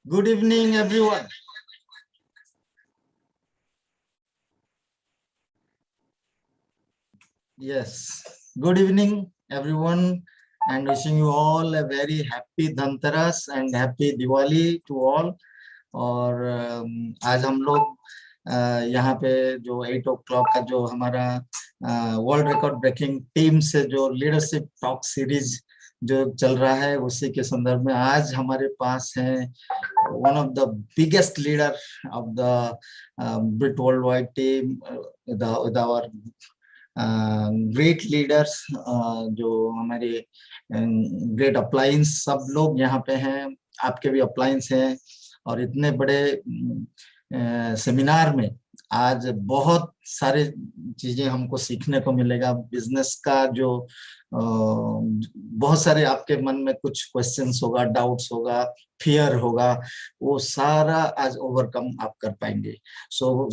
Good evening, everyone. Yes, good evening, everyone, and wishing you all a very happy Dhanteras and happy Diwali to all. और आज हम लोग यहाँ पे जो 8 o'clock का जो हमारा वर्ल्ड रिकॉर्ड ब्रेकिंग टीम से जो लीडरशिप टॉक सीरीज जो चल रहा है उसी के संदर्भ में आज हमारे पास है one of the biggest leader of the Brit Worldwide team with our great leaders जो हमारे great appliance सब लोग यहाँ पे हैं, आपके भी appliance हैं और इतने बड़े सेमिनार में आज बहुत सारे चीजें हमको सीखने को मिलेगा। बिजनेस का जो बहुत सारे आपके मन में कुछ क्वेश्चंस होगा, डाउट्स होगा, फियर होगा, वो सारा आज ओवरकम आप कर पाएंगे। So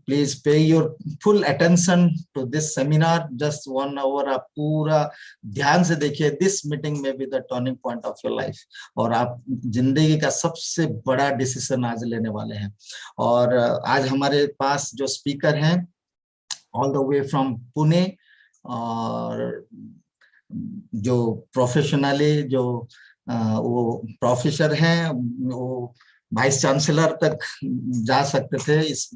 please pay your full attention to this seminar, just 1 hour आप पूरा ध्यान से देखिए। दिस मीटिंग में be the turning point of your life और आप जिंदगी का सबसे बड़ा डिसीजन आज लेने वाले हैं। और आज हमारे पास जो स्पीकर हैं all the way from Pune और जो प्रोफेशनली जो वो प्रोफेसर हैं, वो वाइस चांसलर तक जा सकते थे इस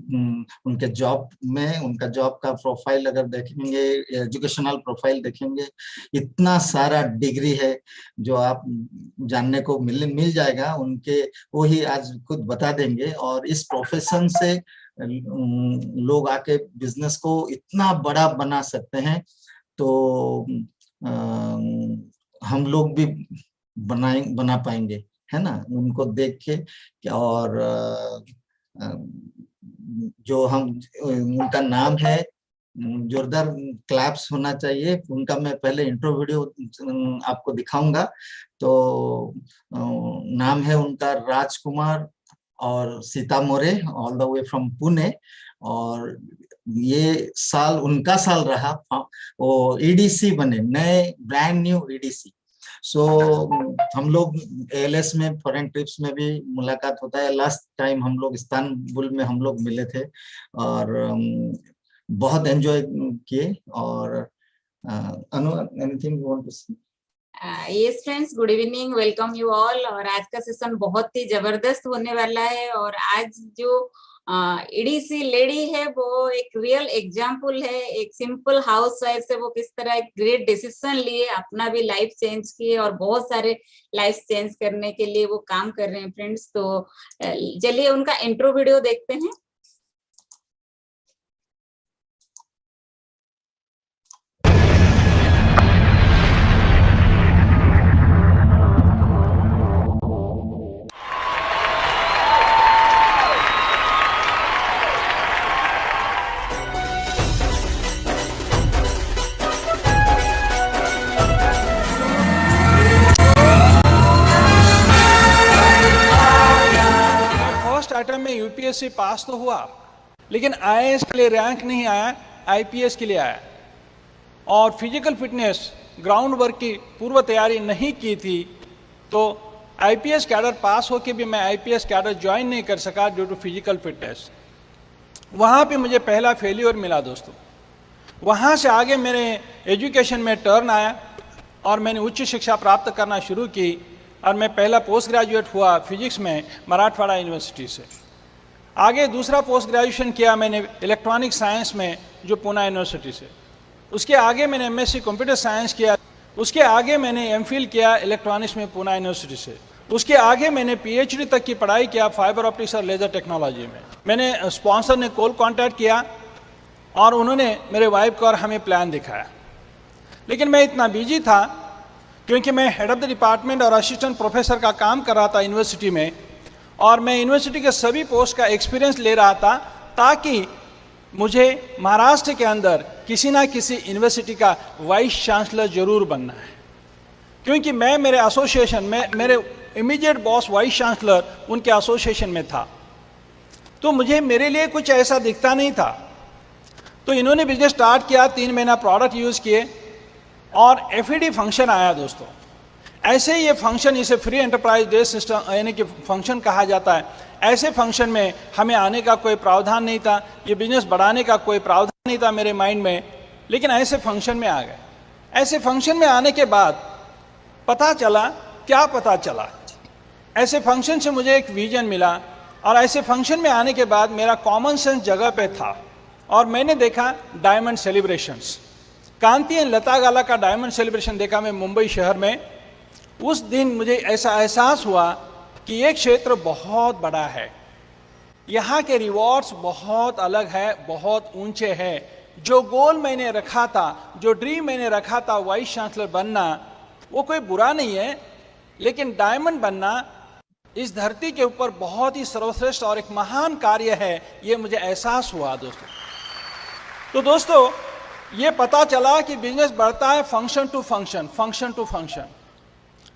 उनके जॉब में। उनका जॉब का प्रोफाइल अगर देखेंगे, एजुकेशनल प्रोफाइल देखेंगे, इतना सारा डिग्री है जो आप जानने को मिल जाएगा उनके, वो ही आज खुद बता देंगे। और इस प्रोफेशन से लोग आके बिजनेस को इतना बड़ा बना सकते हैं, तो हम लोग भी बना पाएंगे, है ना, उनको देख के। और जो हम उनका नाम है, जोरदार क्लैप्स होना चाहिए उनका। मैं पहले इंट्रो वीडियो आपको दिखाऊंगा। तो नाम है उनका राजकुमार और Sita More, all the way from Pune. और ये साल उनका साल रहा, वो ईडीसी बने, नए ब्रांड न्यू ईडीसी। सो हम लोग एएलएस में फॉरेन ट्रिप्स में भी मुलाकात होता है। लास्ट टाइम हम लोग इस्तांबुल में हम लोग मिले थे और बहुत एंजॉय किए। और अनु, एनीथिंग यू वांट टू से? Yes friends, good evening, welcome you all. और आज का सेशन बहुत ही जबरदस्त होने वाला है। और आज जो ईडीसी लेडी है वो एक रियल एग्जाम्पल है। एक सिंपल हाउस वाइफ से वो किस तरह एक ग्रेट डिसीजन लिए, अपना भी लाइफ चेंज किए और बहुत सारे लाइफ चेंज करने के लिए वो काम कर रहे हैं फ्रेंड्स। तो चलिए उनका इंट्रो वीडियो देखते हैं। में यूपीएससी पास तो हुआ, लेकिन आईएएस के लिए रैंक नहीं आया, आईपीएस के लिए आया। और फिजिकल फिटनेस ग्राउंड वर्क की पूर्व तैयारी नहीं की थी, तो आईपीएस कैडर पास होके भी मैं आईपीएस कैडर ज्वाइन नहीं कर सका ड्यू टू फिजिकल फिटनेस। वहाँ पे मुझे पहला फेल्योर मिला दोस्तों। वहाँ से आगे मेरे एजुकेशन में टर्न आया और मैंने उच्च शिक्षा प्राप्त करना शुरू की। और मैं पहला पोस्ट ग्रेजुएट हुआ फिजिक्स में मराठवाड़ा यूनिवर्सिटी से। आगे दूसरा पोस्ट ग्रेजुएशन किया मैंने इलेक्ट्रॉनिक साइंस में जो पूना यूनिवर्सिटी से। उसके आगे मैंने एमएससी कंप्यूटर साइंस किया। उसके आगे मैंने एमफिल किया इलेक्ट्रॉनिक्स में पूना यूनिवर्सिटी से। उसके आगे मैंने पीएचडी तक की पढ़ाई किया फाइबर ऑप्टिक्स और लेज़र टेक्नोलॉजी में। मैंने स्पॉन्सर ने कॉल कॉन्टैक्ट किया और उन्होंने मेरे वाइफ को और हमें प्लान दिखाया। लेकिन मैं इतना बिजी था क्योंकि मैं हेड ऑफ द डिपार्टमेंट और असिस्टेंट प्रोफेसर का काम कर रहा था यूनिवर्सिटी में, और मैं यूनिवर्सिटी के सभी पोस्ट का एक्सपीरियंस ले रहा था ताकि मुझे महाराष्ट्र के अंदर किसी ना किसी यूनिवर्सिटी का वाइस चांसलर जरूर बनना है। क्योंकि मैं मेरे एसोसिएशन में, मेरे इमीडिएट बॉस वाइस चांसलर उनके एसोसिएशन में था, तो मुझे मेरे लिए कुछ ऐसा दिखता नहीं था। तो इन्होंने बिजनेस स्टार्ट किया, 3 महीना प्रोडक्ट यूज़ किए और एफईडी फंक्शन आया दोस्तों। ऐसे ही ये फंक्शन, इसे फ्री एंटरप्राइज बेस्ड सिस्टम यानी कि फंक्शन कहा जाता है। ऐसे फंक्शन में हमें आने का कोई प्रावधान नहीं था, ये बिजनेस बढ़ाने का कोई प्रावधान नहीं था मेरे माइंड में, लेकिन ऐसे फंक्शन में आ गए। ऐसे फंक्शन में आने के बाद पता चला, क्या पता चला, ऐसे फंक्शन से मुझे एक विजन मिला, और ऐसे फंक्शन में आने के बाद मेरा कॉमन सेंस जगह पे था, और मैंने देखा डायमंड सेलिब्रेशंस, कांति एंड लता गाला का डायमंड सेलिब्रेशन देखा मैं मुंबई शहर में। उस दिन मुझे ऐसा एहसास हुआ कि ये क्षेत्र बहुत बड़ा है, यहाँ के रिवॉर्ड्स बहुत अलग है, बहुत ऊंचे हैं। जो गोल मैंने रखा था, जो ड्रीम मैंने रखा था वाइस चांसलर बनना, वो कोई बुरा नहीं है, लेकिन डायमंड बनना इस धरती के ऊपर बहुत ही सर्वश्रेष्ठ और एक महान कार्य है, ये मुझे एहसास हुआ दोस्तों। तो दोस्तों, ये पता चला कि बिजनेस बढ़ता है function to function, function to function.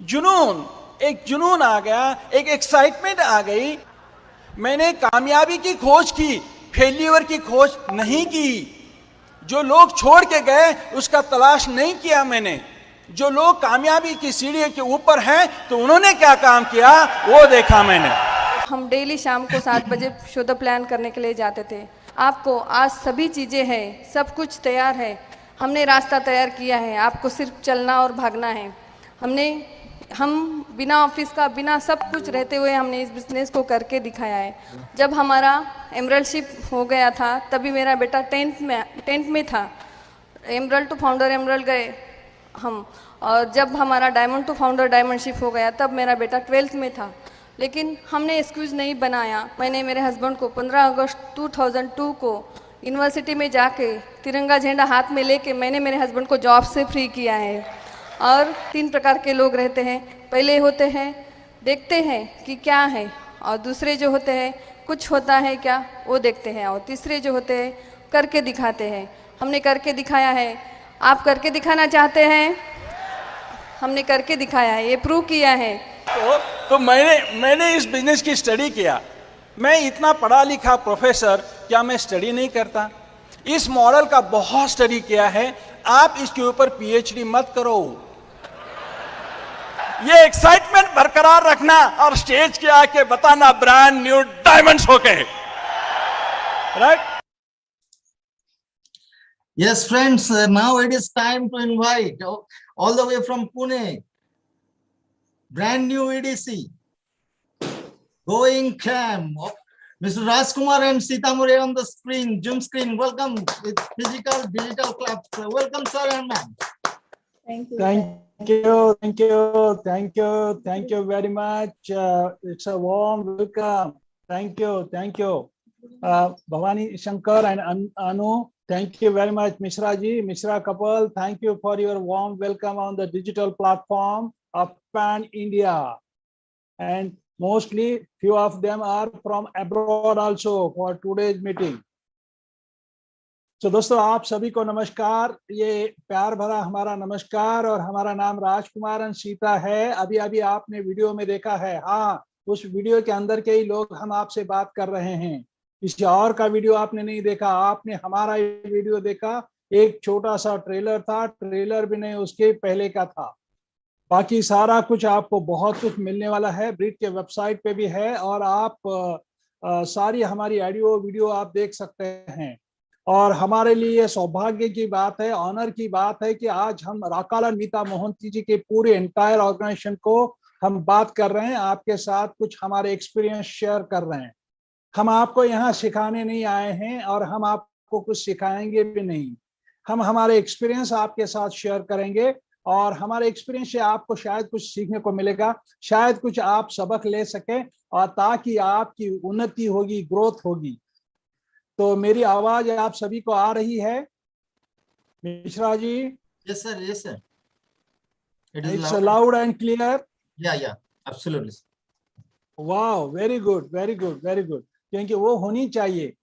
जुनून, एक जुनून आ गया, एक एक्साइटमेंट आ गई। मैंने कामयाबी की खोज की, फेल्यूर की खोज नहीं की। जो लोग छोड़ के गए उसका तलाश नहीं किया मैंने। जो लोग कामयाबी की सीढ़ी के ऊपर हैं तो उन्होंने क्या काम किया वो देखा मैंने। हम डेली शाम को 7 बजे शो द प्लान करने के लिए जाते थे। आपको आज सभी चीज़ें हैं, सब कुछ तैयार है, हमने रास्ता तैयार किया है, आपको सिर्फ चलना और भागना है। हम बिना ऑफिस का, बिना सब कुछ रहते हुए हमने इस बिज़नेस को करके दिखाया है। जब हमारा एमरल्डशिप हो गया था तभी मेरा बेटा 10th में था। एमरल्ड टू फाउंडर एमरल्ड गए हम, और जब हमारा डायमंड टू फाउंडर डायमंडशिप हो गया तब मेरा बेटा 12th में था। लेकिन हमने एक्सक्यूज़ नहीं बनाया। मैंने मेरे हस्बैंड को 15 अगस्त 2002 को यूनिवर्सिटी में जाके तिरंगा झंडा हाथ में लेके मैंने मेरे हस्बैंड को जॉब से फ्री किया है। और 3 प्रकार के लोग रहते हैं। पहले होते हैं देखते हैं कि क्या है, और दूसरे जो होते हैं कुछ होता है क्या वो देखते हैं, और तीसरे जो होते हैं करके दिखाते हैं। हमने करके दिखाया है। आप करके दिखाना चाहते हैं? हमने करके दिखाया है, ये प्रूव किया है। तो मैंने इस बिजनेस की स्टडी किया। मैं इतना पढ़ा लिखा प्रोफेसर, क्या मैं स्टडी नहीं करता? इस मॉडल का बहुत स्टडी किया है। आप इसके ऊपर पीएचडी मत करो, ये एक्साइटमेंट बरकरार रखना और स्टेज के आके बताना ब्रांड न्यू डायमंड्स होके, right? Yes, friends, now it is time to invite all the way from Pune, brand new EDC, going cam, Mr. Rajkumar and Sita Murray on the screen, Zoom screen. Welcome with digital clap. Welcome, sir and ma'am. Thank you. Thank you very much. It's a warm welcome. Thank you. Bhavani Shankar and Anu, thank you very much. Mishra ji, Mishra couple, thank you for your warm welcome on the digital platform of Pan India. And mostly few of them are from abroad also for today's meeting. तो दोस्तों, आप सभी को नमस्कार। ये प्यार भरा हमारा नमस्कार, और हमारा नाम राजकुमार और सीता है। अभी आपने वीडियो में देखा है, हाँ, उस वीडियो के अंदर के ही लोग हम आपसे बात कर रहे हैं। किसी और का वीडियो आपने नहीं देखा, आपने हमारा वीडियो देखा। एक छोटा सा ट्रेलर था, ट्रेलर भी नहीं, उसके पहले का था। बाकी सारा कुछ आपको बहुत कुछ मिलने वाला है, ब्रिट के वेबसाइट पे भी है, और आप सारी हमारी ऑडियो वीडियो आप देख सकते हैं। और हमारे लिए सौभाग्य की बात है, ऑनर की बात है कि आज हम राकाला नीता मोहंती जी के पूरे एंटायर ऑर्गेनाइजेशन को हम बात कर रहे हैं, आपके साथ कुछ हमारे एक्सपीरियंस शेयर कर रहे हैं। हम आपको यहाँ सिखाने नहीं आए हैं और हम आपको कुछ सिखाएंगे भी नहीं। हम हमारे एक्सपीरियंस आपके साथ शेयर करेंगे, और हमारे एक्सपीरियंस से आपको शायद कुछ सीखने को मिलेगा, शायद कुछ आप सबक ले सके, और ताकि आपकी उन्नति होगी, ग्रोथ होगी। तो मेरी आवाज आप सभी को आ रही है Mishra ji? Yes, sir. Yes, sir. It's loud and clear. Yeah, absolutely. Wow, very good. क्योंकि वो होनी चाहिए।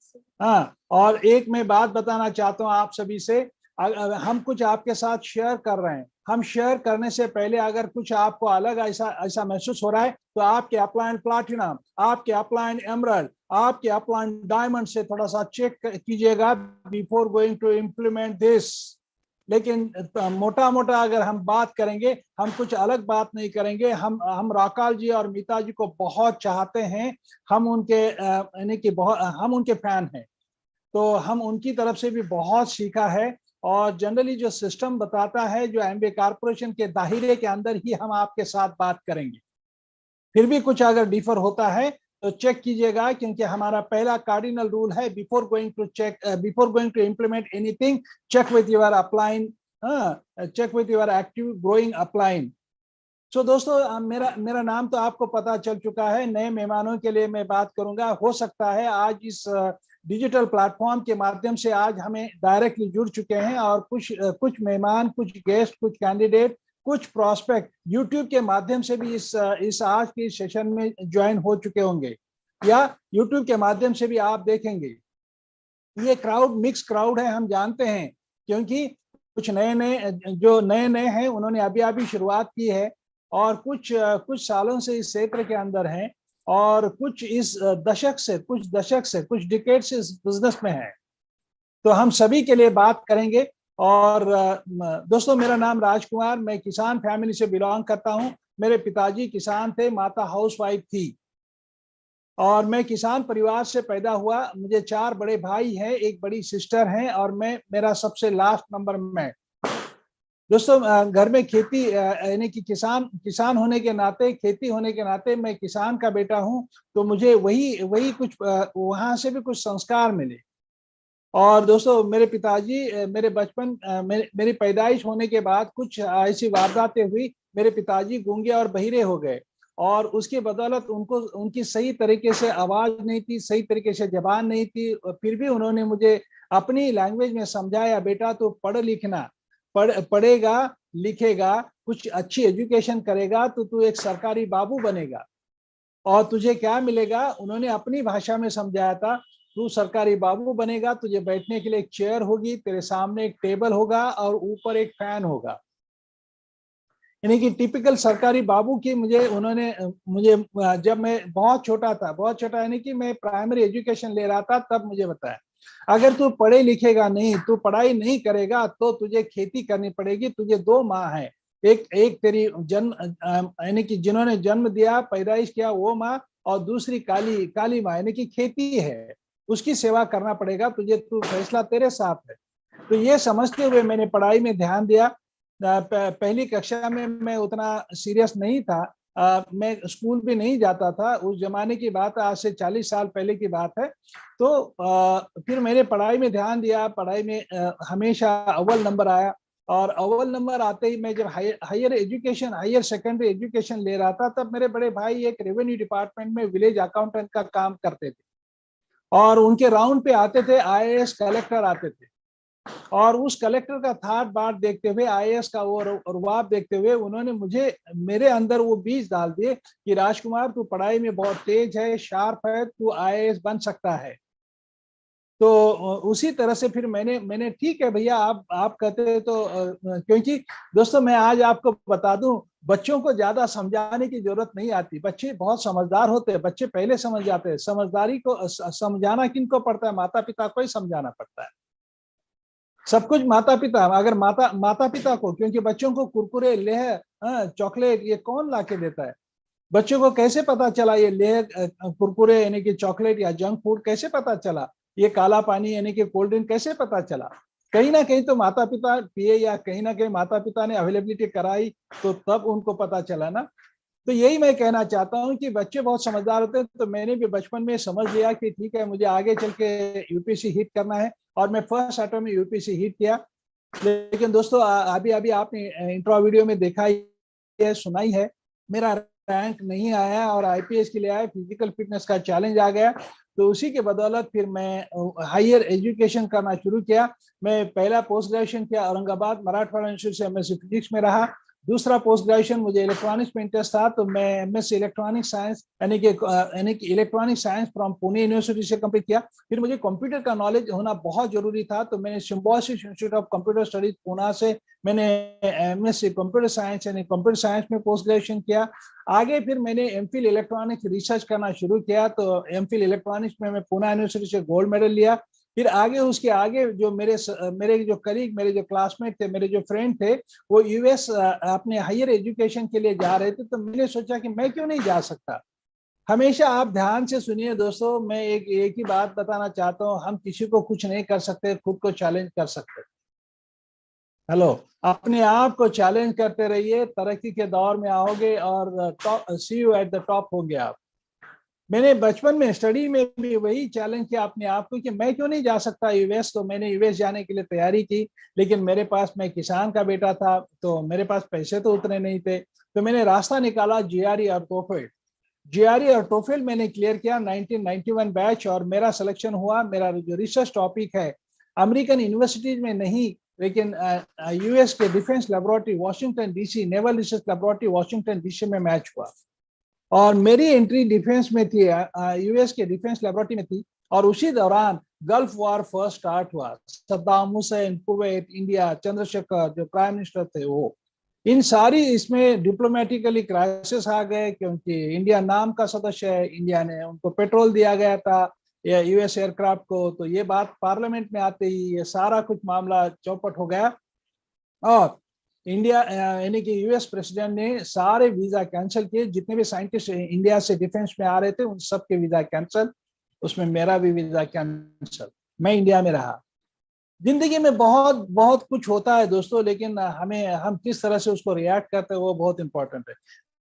हाँ, और एक मैं बात बताना चाहता हूँ आप सभी से। हम कुछ आपके साथ शेयर कर रहे हैं। हम शेयर करने से पहले अगर कुछ आपको अलग ऐसा महसूस हो रहा है, तो आपके अपलाइन प्लैटिनम, आपके अपलाइन एमरल्ड, आपके अपलाइन डायमंड से थोड़ा सा चेक कीजिएगा before going to implement this. लेकिन मोटा मोटा अगर हम बात करेंगे, हम कुछ अलग बात नहीं करेंगे। हम राकाल जी और मीता जी को बहुत चाहते हैं, हम उनके यानी कि बहुत हम उनके फैन हैं, तो हम उनकी तरफ से भी बहुत सीखा है। और जनरली जो सिस्टम बताता है, जो एमबीए कॉर्पोरेशन के दायरे के अंदर ही हम आपके साथ बात करेंगे। फिर भी कुछ अगर डिफर होता है तो चेक कीजिएगा, क्योंकि हमारा पहला कार्डिनल रूल है, before going to implement anything, check with your upline, check with your active growing upline. So दोस्तों, मेरा नाम तो आपको पता चल चुका है। नए मेहमानों के लिए मैं बात करूंगा। हो सकता है आज इस डिजिटल प्लेटफॉर्म के माध्यम से आज हमें डायरेक्टली जुड़ चुके हैं, और कुछ मेहमान, कुछ गेस्ट, कुछ कैंडिडेट, कुछ प्रोस्पेक्ट यूट्यूब के माध्यम से भी इस आज के सेशन में ज्वाइन हो चुके होंगे, या यूट्यूब के माध्यम से भी आप देखेंगे। ये क्राउड मिक्स क्राउड है, हम जानते हैं, क्योंकि कुछ नए नए हैं, उन्होंने अभी शुरुआत की है, और कुछ सालों से इस क्षेत्र के अंदर हैं, और कुछ कुछ डिकेड से इस बिजनेस में है। तो हम सभी के लिए बात करेंगे। और दोस्तों, मेरा नाम राजकुमार, मैं किसान फैमिली से बिलोंग करता हूं। मेरे पिताजी किसान थे, माता हाउसवाइफ थी, और मैं किसान परिवार से पैदा हुआ। मुझे 4 बड़े भाई हैं, एक बड़ी सिस्टर हैं, और मेरा सबसे लास्ट नंबर में। दोस्तों, घर में खेती यानी कि किसान होने के नाते, खेती होने के नाते मैं किसान का बेटा हूं, तो मुझे वही कुछ वहां से भी कुछ संस्कार मिले। और दोस्तों, मेरे पिताजी, मेरे बचपन, मेरी पैदाइश होने के बाद कुछ ऐसी वारदातें हुई, मेरे पिताजी गूंगे और बहिरे हो गए, और उसकी बदौलत उनकी सही तरीके से आवाज नहीं थी, सही तरीके से जबान नहीं थी। फिर भी उन्होंने मुझे अपनी लैंग्वेज में समझाया, बेटा तो पढ़ेगा लिखेगा, कुछ अच्छी एजुकेशन करेगा तो तू एक सरकारी बाबू बनेगा, और तुझे क्या मिलेगा, उन्होंने अपनी भाषा में समझाया था, तू सरकारी बाबू बनेगा, तुझे बैठने के लिए एक चेयर होगी, तेरे सामने एक टेबल होगा, और ऊपर एक फैन होगा। यानी कि टिपिकल सरकारी बाबू की मुझे जब मैं बहुत छोटा यानी कि मैं प्राइमरी एजुकेशन ले रहा था, तब मुझे बताया, अगर तू पढ़े लिखेगा नहीं, तू पढ़ाई नहीं करेगा, तो तुझे खेती करनी पड़ेगी। तुझे 2 माँ है, एक तेरी जन्म यानी कि जिन्होंने जन्म दिया, पैदाइश किया, वो माँ, और दूसरी काली माँ यानी कि खेती है, उसकी सेवा करना पड़ेगा तुझे, तू फैसला तेरे साथ है। तो ये समझते हुए मैंने पढ़ाई में ध्यान दिया। पहली कक्षा में मैं उतना सीरियस नहीं था, मैं स्कूल भी नहीं जाता था। उस जमाने की बात है, आज से 40 साल पहले की बात है। तो फिर मैंने पढ़ाई में ध्यान दिया, पढ़ाई में हमेशा अव्वल नंबर आया, और अव्वल नंबर आते ही मैं जब हायर सेकेंडरी एजुकेशन ले रहा था, तब मेरे बड़े भाई एक रेवेन्यू डिपार्टमेंट में विलेज अकाउंटेंट का काम करते थे, और उनके राउंड पे आते थे IAS कलेक्टर आते थे, और उस कलेक्टर का थाट बाट देखते हुए, IAS का और रुआब देखते हुए, उन्होंने मेरे अंदर वो बीज डाल दिए कि राजकुमार, तू पढ़ाई में बहुत तेज है, शार्प है, तू IAS बन सकता है। तो उसी तरह से फिर मैंने ठीक है भैया, आप कहते तो क्योंकि दोस्तों, मैं आज आपको बता दूं, बच्चों को ज्यादा समझाने की जरूरत नहीं आती, बच्चे बहुत समझदार होते हैं, बच्चे पहले समझ जाते हैं। समझदारी को समझाना किनको पड़ता है? माता पिता को ही समझाना पड़ता है, सब कुछ माता पिता। अगर माता पिता को, क्योंकि बच्चों को कुरकुरे, लेह, चॉकलेट ये कौन ला के देता है? बच्चों को कैसे पता चला ये लेह, कुरकुरे यानी कि चॉकलेट या जंक फूड कैसे पता चला? ये काला पानी यानी कि कोल्ड ड्रिंक कैसे पता चला? कहीं ना कहीं तो माता पिता पिए, या कहीं ना कहीं माता पिता ने अवेलेबिलिटी कराई, तो तब उनको पता चला ना। तो यही मैं कहना चाहता हूं कि बच्चे बहुत समझदार होते हैं। तो मैंने भी बचपन में समझ लिया कि ठीक है, मुझे आगे चल के यूपीएससी हिट करना है, और मैं फर्स्ट अटेम्प्ट में यूपीएससी हिट किया। लेकिन दोस्तों, अभी आपने इंट्रो वीडियो में देखा ही है, सुनाई है, मेरा रैंक नहीं आया, और आईपीएस के लिए आया, फिजिकल फिटनेस का चैलेंज आ गया। तो उसी के बदौलत फिर मैं हायर एजुकेशन करना शुरू किया। मैं पहला पोस्ट ग्रेजुएशन किया औरंगाबाद मराठवाड़ा इंस्टीट्यूट से, एमएससी फिजिक्स में रहा। दूसरा पोस्ट ग्रेजुएशन मुझे इलेक्ट्रॉनिक्स में इंटरेस्ट था, तो मैं एमएससी इलेक्ट्रॉनिक साइंस यानी कि electronic science from Pune university से कंप्लीट किया। फिर मुझे कंप्यूटर का नॉलेज होना बहुत जरूरी था, तो मैंने symbiosis institute of computer studies Pune से मैंने एमएससी कंप्यूटर साइंस यानी कंप्यूटर साइंस में पोस्ट ग्रेजुएशन किया। आगे फिर मैंने एमफिल इलेक्ट्रॉनिक्स रिसर्च करना शुरू किया, तो एमफिल इलेक्ट्रॉनिक्स में मैं पुणे यूनिवर्सिटी से गोल्ड मेडल लिया। फिर आगे उसके आगे जो मेरे जो कलीग, मेरे जो क्लासमेट थे, मेरे जो फ्रेंड थे, वो यूएस अपने हायर एजुकेशन के लिए जा रहे थे। तो मैंने सोचा कि मैं क्यों नहीं जा सकता। हमेशा आप ध्यान से सुनिए दोस्तों, मैं एक ही बात बताना चाहता हूँ, हम किसी को कुछ नहीं कर सकते, खुद को चैलेंज कर सकते। हेलो, अपने आप को चैलेंज करते रहिए, तरक्की के दौर में आओगे और सी यू एट द टॉप होंगे आप। मैंने बचपन में स्टडी में भी वही चैलेंज किया अपने आप को कि मैं क्यों नहीं जा सकता यूएस। तो मैंने यूएस जाने के लिए तैयारी की, लेकिन मेरे पास, मैं किसान का बेटा था तो मेरे पास पैसे तो उतने नहीं थे। तो मैंने रास्ता निकाला जीआरई और टोफेल। जीआरई और टोफेल मैंने क्लियर किया 1991 बैच, और मेरा सिलेक्शन हुआ। मेरा जो रिसर्च टॉपिक है अमेरिकन यूनिवर्सिटीज में नहीं, लेकिन यूएस के defence laboratory Washington DC, naval research laboratory Washington DC में मैच हुआ। और मेरी एंट्री डिफेंस में थी, यूएस के डिफेंस लेबोरेटरी में थी। और उसी दौरान गल्फ वॉर फर्स्ट स्टार्ट हुआ। सद्दाम हुसैन, कुवैत, इंडिया, चंद्रशेखर जो प्राइम मिनिस्टर थे वो, इन सारी इसमें डिप्लोमेटिकली क्राइसिस आ गए, क्योंकि इंडिया नाम का सदस्य है। इंडिया ने उनको पेट्रोल दिया गया था यूएस एयरक्राफ्ट को। तो ये बात पार्लियामेंट में आते ही ये सारा कुछ मामला चौपट हो गया। और इंडिया यानी कि यूएस प्रेसिडेंट ने सारे वीजा कैंसिल किए। जितने भी साइंटिस्ट इंडिया से डिफेंस में आ रहे थे उन सब के वीजा कैंसिल, उसमें मेरा भी वीजा कैंसिल। मैं इंडिया में रहा। जिंदगी में बहुत बहुत कुछ होता है दोस्तों, लेकिन हम किस तरह से उसको रिएक्ट करते हैं वो बहुत इंपॉर्टेंट है।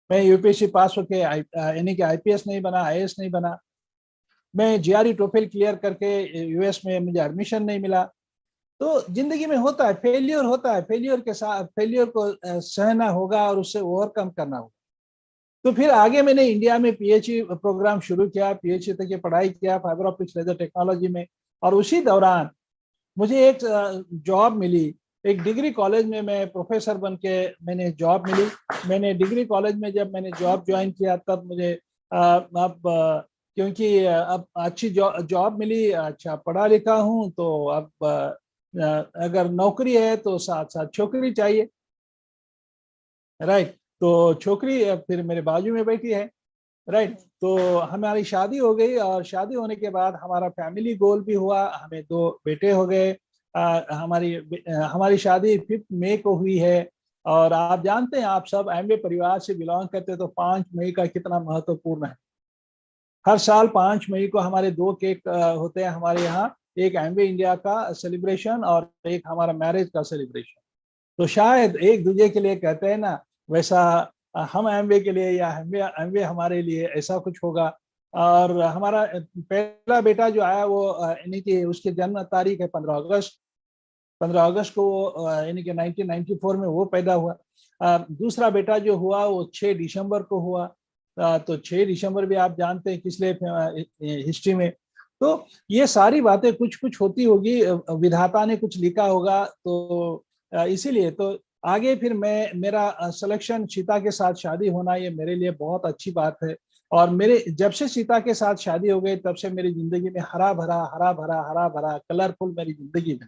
मैं यूपीएससी पास होके यानी कि आईपीएस नहीं बना, आईएएस नहीं बना। मैं जीआरई टोफेल क्लियर करके यूएस में मुझे एडमिशन नहीं मिला। तो जिंदगी में होता है, फेलियर होता है। फेलियर के साथ, फेलियर को सहना होगा और उससे ओवरकम करना होगा। तो फिर आगे मैंने इंडिया में पीएचडी प्रोग्राम शुरू किया, पीएचडी तक की पढ़ाई किया फाइबर ऑप्टिक्स लेजर टेक्नोलॉजी में। और उसी दौरान मुझे एक जॉब मिली, एक डिग्री कॉलेज में मैं प्रोफेसर बन के मैंने जॉब मिली। मैंने डिग्री कॉलेज में जब मैंने जॉब ज्वाइन किया तब मुझे अब क्योंकि अब अच्छी जॉब मिली, अच्छा पढ़ा लिखा हूँ, तो अब अगर नौकरी है तो साथ साथ छोकरी चाहिए, राइट। तो छोकरी फिर मेरे बाजू में बैठी है, राइट। तो हमारी शादी हो गई, और शादी होने के बाद हमारा फैमिली गोल भी हुआ। हमें 2 बेटे हो गए। हमारी शादी 5 मई को हुई है। और आप जानते हैं, आप सब एमवे परिवार से बिलोंग करते हैं, तो 5 मई का कितना महत्वपूर्ण है। हर साल 5 मई को हमारे 2 केक होते हैं हमारे यहाँ, एक एमवे इंडिया का सेलिब्रेशन और एक हमारा मैरिज का सेलिब्रेशन। तो शायद एक दूसरे के लिए कहते हैं ना, वैसा हम एमवे के लिए या एमवे हमारे लिए ऐसा कुछ होगा। और हमारा पहला बेटा जो आया वो यानी कि उसकी जन्म तारीख है 15 अगस्त। 15 अगस्त को यानी कि 1994 में वो पैदा हुआ। दूसरा बेटा जो हुआ वो 6 दिसंबर को हुआ। तो 6 दिसंबर भी आप जानते हैं किस लिए हिस्ट्री में। तो ये सारी बातें कुछ कुछ होती होगी, विधाता ने कुछ लिखा होगा। तो इसीलिए तो आगे फिर मेरा सिलेक्शन, सीता के साथ शादी होना, ये मेरे लिए बहुत अच्छी बात है। और मेरे जब से सीता के साथ शादी हो गई तब से मेरी जिंदगी में हरा भरा कलरफुल मेरी जिंदगी में।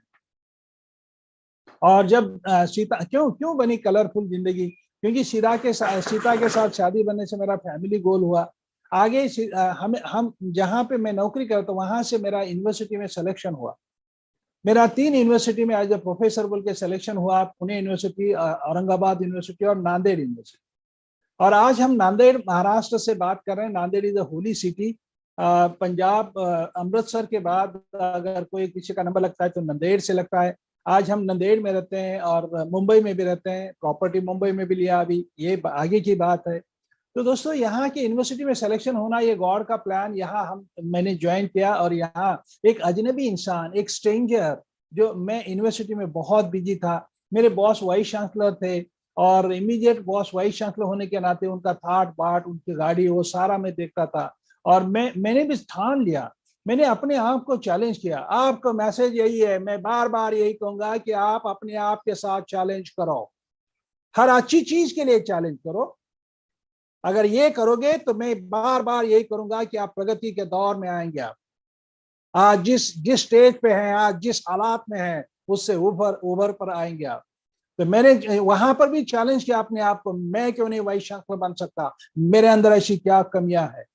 और जब सीता क्यों बनी कलरफुल जिंदगी, क्योंकि सीता के साथ शादी बनने से मेरा फैमिली गोल हुआ। आगे हम जहाँ पे मैं नौकरी करता हूँ वहां से मेरा यूनिवर्सिटी में सिलेक्शन हुआ। मेरा 3 यूनिवर्सिटी में एज ए प्रोफेसर बोल के सिलेक्शन हुआ, पुणे यूनिवर्सिटी, औरंगाबाद यूनिवर्सिटी और नांदेड़ यूनिवर्सिटी। और आज हम नांदेड़ महाराष्ट्र से बात कर रहे हैं। Nanded is a holy city. Punjab Amritsar के बाद अगर कोई किसी का नंबर लगता है तो नांदेड़ से लगता है। आज हम नांदेड़ में रहते हैं और मुंबई में भी रहते हैं, प्रॉपर्टी मुंबई में भी लिया अभी, ये आगे की बात है। तो दोस्तों यहाँ की यूनिवर्सिटी में सिलेक्शन होना ये गॉड का प्लान। यहाँ मैंने ज्वाइन किया और यहाँ एक अजनबी इंसान, एक स्ट्रेंजर, जो मैं यूनिवर्सिटी में बहुत बिजी था। मेरे बॉस वाइस चांसलर थे और इमीडिएट बॉस वाइस चांसलर होने के नाते उनका थाट बाट, उनकी गाड़ी, वो सारा मैं देखता था। और मैंने भी ठान लिया, मैंने अपने आप को चैलेंज किया। आपका मैसेज यही है, मैं बार बार यही कहूंगा कि आप अपने आप के साथ चैलेंज करो, हर अच्छी चीज के लिए चैलेंज करो। अगर ये करोगे तो मैं बार बार यही करूंगा कि आप प्रगति के दौर में आएंगे। आप आज जिस स्टेज पे हैं, आज जिस हालात में हैं, उससे उभर पर आएंगे आप। तो मैंने वहां पर भी चैलेंज किया अपने आप को, मैं क्यों नहीं वाइस चांसलर बन सकता, मेरे अंदर ऐसी क्या कमियां है।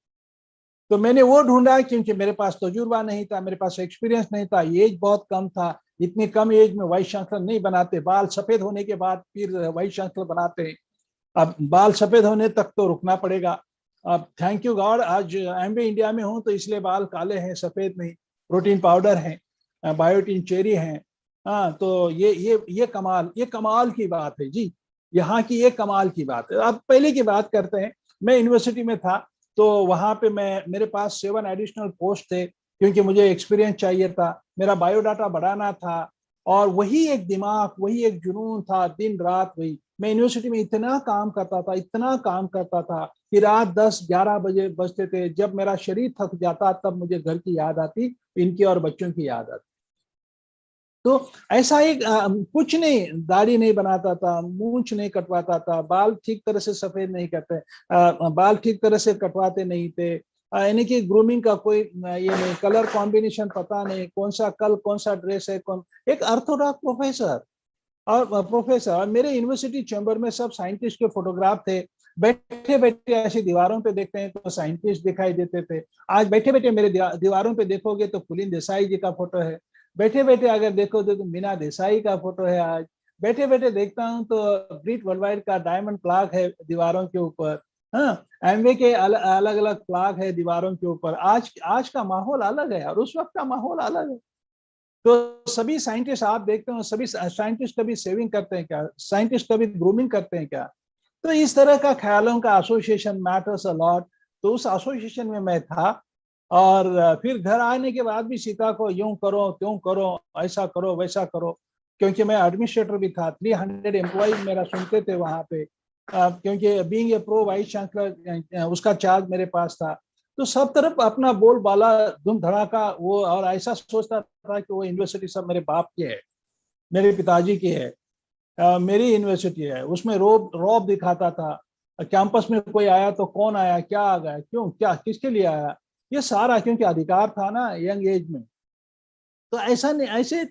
तो मैंने वो ढूंढा क्योंकि मेरे पास तजुर्बा नहीं था, मेरे पास एक्सपीरियंस नहीं था, एज बहुत कम था। इतनी कम एज में वाइस चांसलर नहीं बनाते, बाल सफेद होने के बाद फिर वाइस चांसलर बनाते हैं। अब बाल सफेद होने तक तो रुकना पड़ेगा। अब थैंक यू गॉड आज एमबी इंडिया में हूं, तो इसलिए बाल काले हैं, सफेद नहीं। प्रोटीन पाउडर है, बायोटिन चेरी है। हाँ, तो ये कमाल की बात है जी, यहाँ की ये कमाल की बात है। अब पहले की बात करते हैं। मैं यूनिवर्सिटी में था, तो वहां पे मेरे पास 7 एडिशनल पोस्ट थे, क्योंकि मुझे एक्सपीरियंस चाहिए था, मेरा बायोडाटा बढ़ाना था। और वही एक दिमाग, वही एक जुनून था, दिन रात वही। मैं यूनिवर्सिटी में इतना काम करता था कि रात 10-11 बजे बजते थे। जब मेरा शरीर थक जाता तब मुझे घर की याद आती, इनकी और बच्चों की याद आती। तो ऐसा एक कुछ नहीं, दाढ़ी नहीं बनाता था, मूंछ नहीं कटवाता था, बाल ठीक तरह से सफेद नहीं करते, बाल ठीक तरह से कटवाते नहीं थे, यानी कि ग्रूमिंग का कोई ये नहीं, कलर कॉम्बिनेशन पता नहीं, कौन सा ड्रेस है, कौन। एक ऑर्थोडॉक्स प्रोफेसर मेरे यूनिवर्सिटी चैम्बर में सब साइंटिस्ट के फोटोग्राफ थे। बैठे बैठे ऐसी दीवारों पे देखते हैं तो साइंटिस्ट दिखाई देते थे। आज बैठे बैठे मेरे दीवारों पे देखोगे तो पुलिन देसाई जी का फोटो है। बैठे बैठे अगर देखोगे तो मीना देसाई का फोटो है। आज बैठे बैठे देखता हूँ तो ब्रिट वर्ल्डवाइड का डायमंड फ्लैग है दीवारों के ऊपर। हाँ, एमवे के अलग अलग फ्लैग है दीवारों के ऊपर। आज का माहौल अलग है और उस वक्त का माहौल अलग है। तो सभी साइंटिस्ट आप देखते हो, सभी साइंटिस्ट कभी सेविंग करते हैं क्या? साइंटिस्ट कभी ग्रूमिंग करते हैं क्या? तो इस तरह का ख्यालों का एसोसिएशन मैटर्स अ लॉट। तो उस एसोसिएशन में मैं था। और फिर घर आने के बाद भी सीता को यूं करो, त्यों करो, ऐसा करो, वैसा करो, क्योंकि मैं एडमिनिस्ट्रेटर भी था। 300 एम्प्लॉइज मेरा सुनते थे वहां पे, क्योंकि being a pro vice chancellor उसका चार्ज मेरे पास था। तो सब तरफ अपना बोलबाला, धूम धड़ाका वो। और ऐसा सोचता था कि वो यूनिवर्सिटी सब मेरे बाप की है, मेरे पिताजी की है, मेरी यूनिवर्सिटी है। उसमें रौब दिखाता था। कैंपस में कोई आया तो कौन आया, क्या आ गया, क्यों, क्या, किसके लिए आया, ये सारा, क्योंकि अधिकार था ना यंग एज में। तो ऐसा नहीं, ऐसे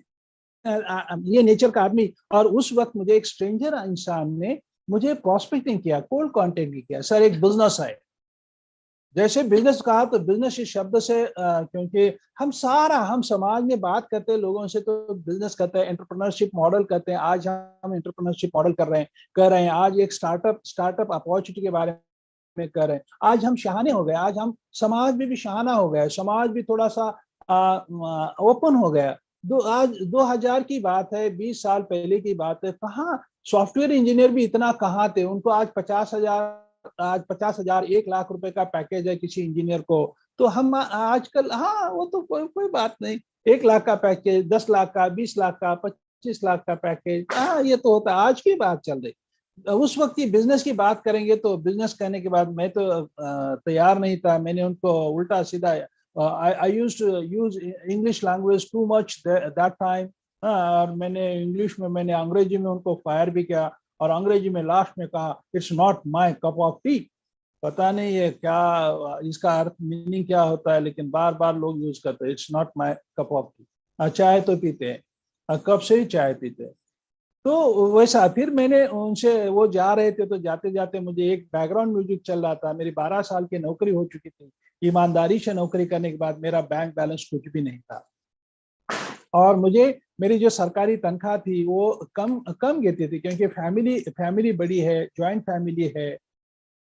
ये नेचर का आदमी। और उस वक्त मुझे एक स्ट्रेंजर इंसान ने मुझे प्रोस्पेक्टिंग किया, कोल्ड कॉन्टेक्ट किया, सर एक बिजनेस है। जैसे बिजनेस कहा तो बिजनेस इस शब्द से क्योंकि हम समाज में बात करते हैं लोगों से तो बिजनेस करते हैं, एंटरप्रेन्योरशिप मॉडल करते हैं। आज हम एंटरप्रेन्योरशिप मॉडल कर रहे हैं। आज एक स्टार्टअप अपॉर्चुनिटी के बारे में कर रहे हैं। आज हम शहाने हो गए, आज हम समाज में भी शहाना हो गया, समाज भी थोड़ा सा ओपन हो गया। आज 2000 की बात है, 20 साल पहले की बात है। कहाँ सॉफ्टवेयर इंजीनियर भी इतना कहाँ थे, उनको आज 50,000 1 लाख रुपए का पैकेज है किसी इंजीनियर को। तो हम आजकल, हाँ वो तो कोई बात नहीं, 1 लाख का पैकेज, 10 लाख का, 20 लाख का, 25 लाख का पैकेज, हाँ ये तो होता है। आज की बात चल रही। उस वक्त की बिजनेस की बात करेंगे तो बिजनेस करने के बाद मैं तो तैयार नहीं था। मैंने उनको उल्टा सीधा, I used to use English language too much that time. और मैंने इंग्लिश में, मैंने अंग्रेजी में उनको फायर भी किया। और अंग्रेजी में लास्ट में कहा, it's not my cup of T. पता नहीं है क्या इसका अर्थ, मीनिंग क्या होता है, लेकिन बार बार लोग यूज करते हैं, it's not my cup of T. चाय तो पीते हैं, कप से ही चाय पीते हैं। तो वैसा फिर मैंने उनसे, वो जा रहे थे तो जाते जाते मुझे एक बैकग्राउंड म्यूजिक चल रहा था। मेरी 12 साल की नौकरी हो चुकी थी। ईमानदारी से नौकरी करने के बाद मेरा बैंक बैलेंस कुछ भी नहीं था। और मुझे मेरी जो सरकारी तनख्वाह थी वो कम गिरती थी, क्योंकि फैमिली बड़ी है, ज्वाइंट फैमिली है।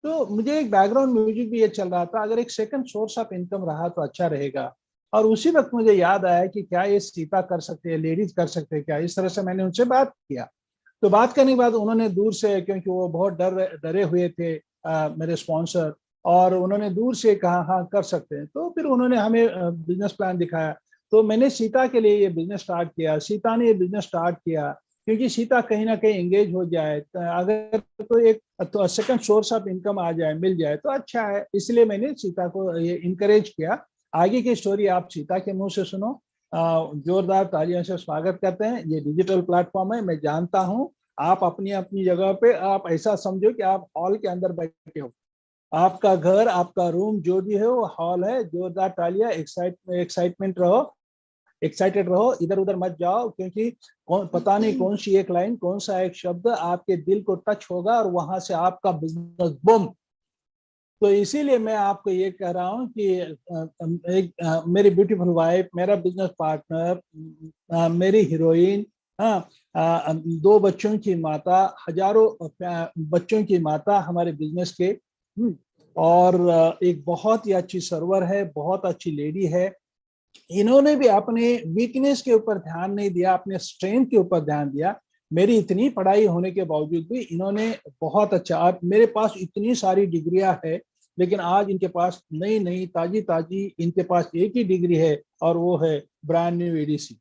तो मुझे एक बैकग्राउंड म्यूजिक भी ये चल रहा था, अगर एक सेकंड सोर्स ऑफ इनकम रहा तो अच्छा रहेगा। और उसी वक्त मुझे याद आया कि क्या ये सीता कर सकते हैं, लेडीज कर सकते हैं क्या? इस तरह से मैंने उनसे बात किया। तो बात करने के बाद उन्होंने दूर से, क्योंकि वो बहुत डरे हुए थे मेरे स्पॉन्सर, और उन्होंने दूर से कहा हाँ कर सकते हैं। तो फिर उन्होंने हमें बिजनेस प्लान दिखाया। तो मैंने सीता के लिए ये बिजनेस स्टार्ट किया। सीता ने ये बिजनेस स्टार्ट किया क्योंकि सीता कहीं ना कहीं एंगेज हो जाए, अगर तो एक तो सेकंड सोर्स ऑफ इनकम आ जाए, मिल जाए तो अच्छा है। इसलिए मैंने सीता को ये इनकरेज किया। आगे की स्टोरी आप सीता के मुंह से सुनो। जोरदार तालियों से स्वागत करते हैं। ये डिजिटल प्लेटफॉर्म है, मैं जानता हूँ आप अपनी अपनी जगह पे, आप ऐसा समझो कि आप हॉल के अंदर बैठे हो। आपका घर, आपका रूम जो भी है वो हॉल है। जोरदार तालियां, एक्साइटमेंट रहो, एक्साइटेड रहो, इधर उधर मत जाओ, क्योंकि पता नहीं कौन सी एक लाइन, कौन सा एक शब्द आपके दिल को टच होगा और वहां से आपका बिजनेस बूम तो इसीलिए मैं आपको ये कह रहा हूँ कि मेरी ब्यूटीफुल वाइफ, मेरा बिजनेस पार्टनर, मेरी हीरोइन, हाँ, 2 बच्चों की माता, हजारों बच्चों की माता हमारे बिजनेस के, और एक बहुत ही अच्छी सर्वर है, बहुत अच्छी लेडी है। इन्होंने भी अपने वीकनेस के ऊपर ध्यान नहीं दिया, अपने स्ट्रेंथ के ऊपर ध्यान दिया। मेरी इतनी पढ़ाई होने के बावजूद भी इन्होंने बहुत अच्छा, मेरे पास इतनी सारी डिग्रियां है, लेकिन आज इनके पास नई नई ताजी ताजी, इनके पास एक ही डिग्री है और वो है ब्रांड न्यू एडीसी।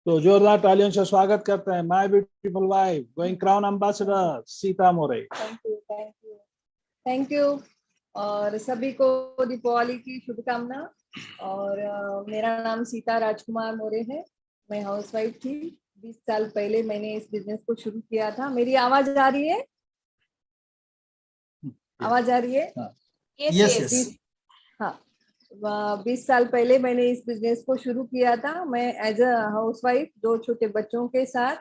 तो जोरदार तालियों से स्वागत करते हैं my beautiful wife, going crown ambassador Sita more. Thank you, thank you, thank you. और सभी को दीपावली की शुभकामना। और मेरा नाम सीता राजकुमार मोरे है। मैं हाउसवाइफ थी। 20 साल पहले मैंने इस बिजनेस को शुरू किया था। मेरी आवाज आ रही है? आवाज आ रही है? Yes. हाँ, 20 साल पहले मैंने इस बिजनेस को शुरू किया था। मैं एज अ हाउसवाइफ 2 छोटे बच्चों के साथ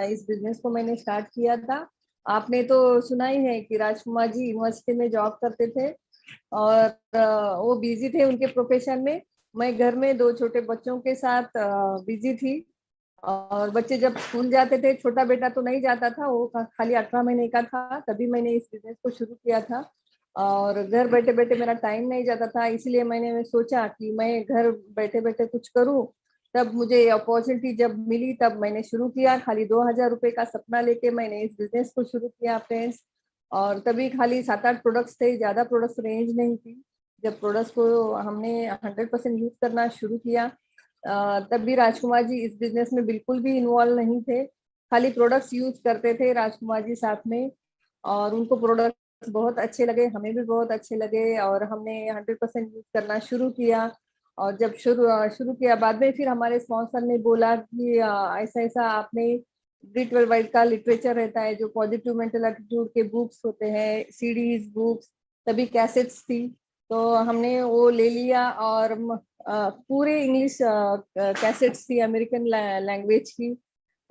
इस बिजनेस को मैंने स्टार्ट किया था। आपने तो सुना ही है कि राजकुमार जी यूनिवर्सिटी में जॉब करते थे और वो बिजी थे उनके प्रोफेशन में। मैं घर में 2 छोटे बच्चों के साथ बिजी थी। और बच्चे जब स्कूल जाते थे, छोटा बेटा तो नहीं जाता था, वो खाली 18 महीने का था, तभी मैंने इस बिजनेस को शुरू किया था। और घर बैठे बैठे मेरा टाइम नहीं जाता था, इसलिए मैंने सोचा कि मैं घर बैठे बैठे कुछ करूं। तब मुझे अपॉर्चुनिटी जब मिली तब मैंने शुरू किया। खाली 2000 रुपए का सपना लेके मैंने इस बिजनेस को शुरू किया फ्रेंड्स। और तभी खाली 7-8 प्रोडक्ट्स थे, ज्यादा प्रोडक्ट्स रेंज नहीं थी। जब प्रोडक्ट्स को हमने 100% यूज करना शुरू किया, तब भी राजकुमार जी इस बिजनेस में बिल्कुल भी इन्वॉल्व नहीं थे, खाली प्रोडक्ट्स यूज करते थे राजकुमार जी साथ में। और उनको प्रोडक्ट्स बहुत अच्छे लगे, हमें भी बहुत अच्छे लगे और हमने 100% यूज करना शुरू किया। और जब शुरू किया, बाद में फिर हमारे स्पॉन्सर ने बोला कि ऐसा ऐसा आपने D12 वाइड का लिटरेचर रहता है, जो पॉजिटिव मेंटल एटीट्यूड के बुक्स होते हैं, सीडीज बुक्स, तभी कैसेट्स थी, तो हमने वो ले लिया। और पूरे इंग्लिश कैसेट्स थी अमेरिकन लैंग्वेज की,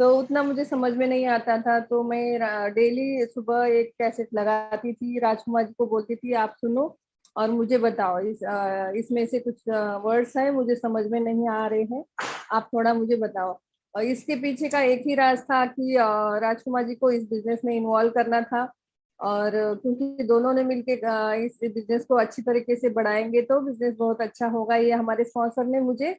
तो उतना मुझे समझ में नहीं आता था, तो मैं डेली सुबह एक कैसेट लगाती थी, राजकुमार जी को बोलती थी आप सुनो और मुझे बताओ, इसमें से कुछ वर्ड्स हैं मुझे समझ में नहीं आ रहे हैं, आप थोड़ा मुझे बताओ। और इसके पीछे का एक ही राज था कि राजकुमार जी को इस बिजनेस में इन्वॉल्व करना था। और क्योंकि दोनों ने मिलके इस बिजनेस को अच्छी तरीके से बढ़ाएंगे तो बिजनेस बहुत अच्छा होगा, ये हमारे स्पॉन्सर ने मुझे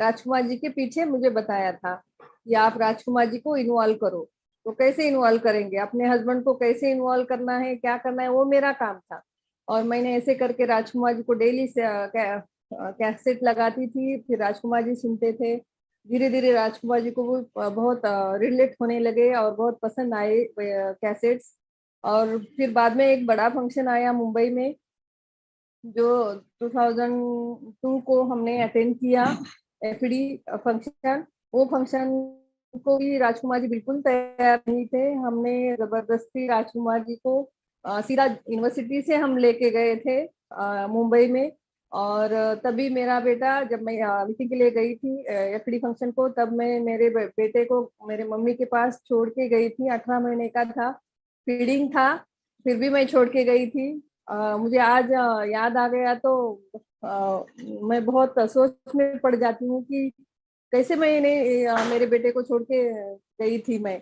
राजकुमार जी के पीछे मुझे बताया था कि आप राजकुमार जी को इन्वॉल्व करो। तो कैसे इन्वॉल्व करेंगे, अपने हस्बैंड को कैसे इन्वॉल्व करना है, क्या करना है, वो मेरा काम था। और मैंने ऐसे करके राजकुमार जी को डेली कैसेट लगाती थी, फिर राजकुमार जी सुनते थे। धीरे धीरे राजकुमार जी को वो बहुत रिलेट होने लगे और बहुत पसंद आए कैसेट्स। और फिर बाद में एक बड़ा फंक्शन आया मुंबई में, जो 2002 को हमने अटेंड किया, एफडी फंक्शन। वो फंक्शन को भी राजकुमार जी बिल्कुल तैयार नहीं थे, हमने जबरदस्ती राजकुमार जी को सीधा यूनिवर्सिटी से हम लेके गए थे मुंबई में। और तभी मेरा बेटा, जब मैं मीटिंग के लिए गई थी एफडी फंक्शन को, तब मैं मेरे बेटे को मेरे मम्मी के पास छोड़ के गई थी। 18 महीने का था, फीडिंग था, फिर भी मैं छोड़ के गई थी। मुझे आज याद आ गया तो मैं बहुत सोच में पड़ जाती हूँ कि कैसे मैंने मेरे बेटे को छोड़ के गई थी मैं।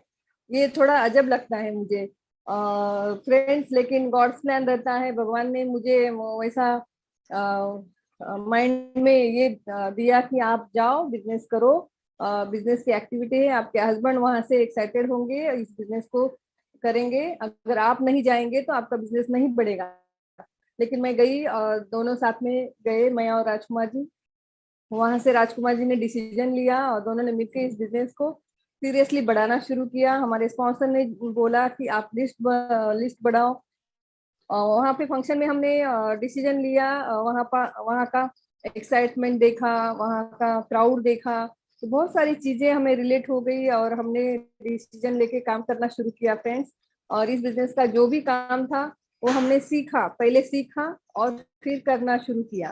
ये थोड़ा अजब लगता है मुझे फ्रेंड्स, लेकिन गॉड्स प्लान रहता है। भगवान ने मुझे वैसा माइंड में ये दिया कि आप जाओ बिजनेस करो, बिजनेस की एक्टिविटी है, आपके हस्बैंड वहां से एक्साइटेड होंगे, इस बिजनेस को करेंगे। अगर आप नहीं जाएंगे तो आपका बिजनेस नहीं बढ़ेगा। लेकिन मैं गई और दोनों साथ में गए, मैं और राजकुमार जी। वहां से राजकुमार जी ने डिसीजन लिया और दोनों ने मिलकर इस बिजनेस को सीरियसली बढ़ाना शुरू किया। हमारे स्पॉन्सर ने बोला कि आप लिस्ट बढ़ाओ। वहाँ पे फंक्शन में हमने डिसीजन लिया, वहाँ का एक्साइटमेंट देखा, वहाँ का क्राउड देखा, तो बहुत सारी चीजें हमें रिलेट हो गई और हमने डिसीजन लेके काम करना शुरू किया फ्रेंड्स। और इस बिजनेस का जो भी काम था वो हमने सीखा, पहले सीखा और फिर करना शुरू किया।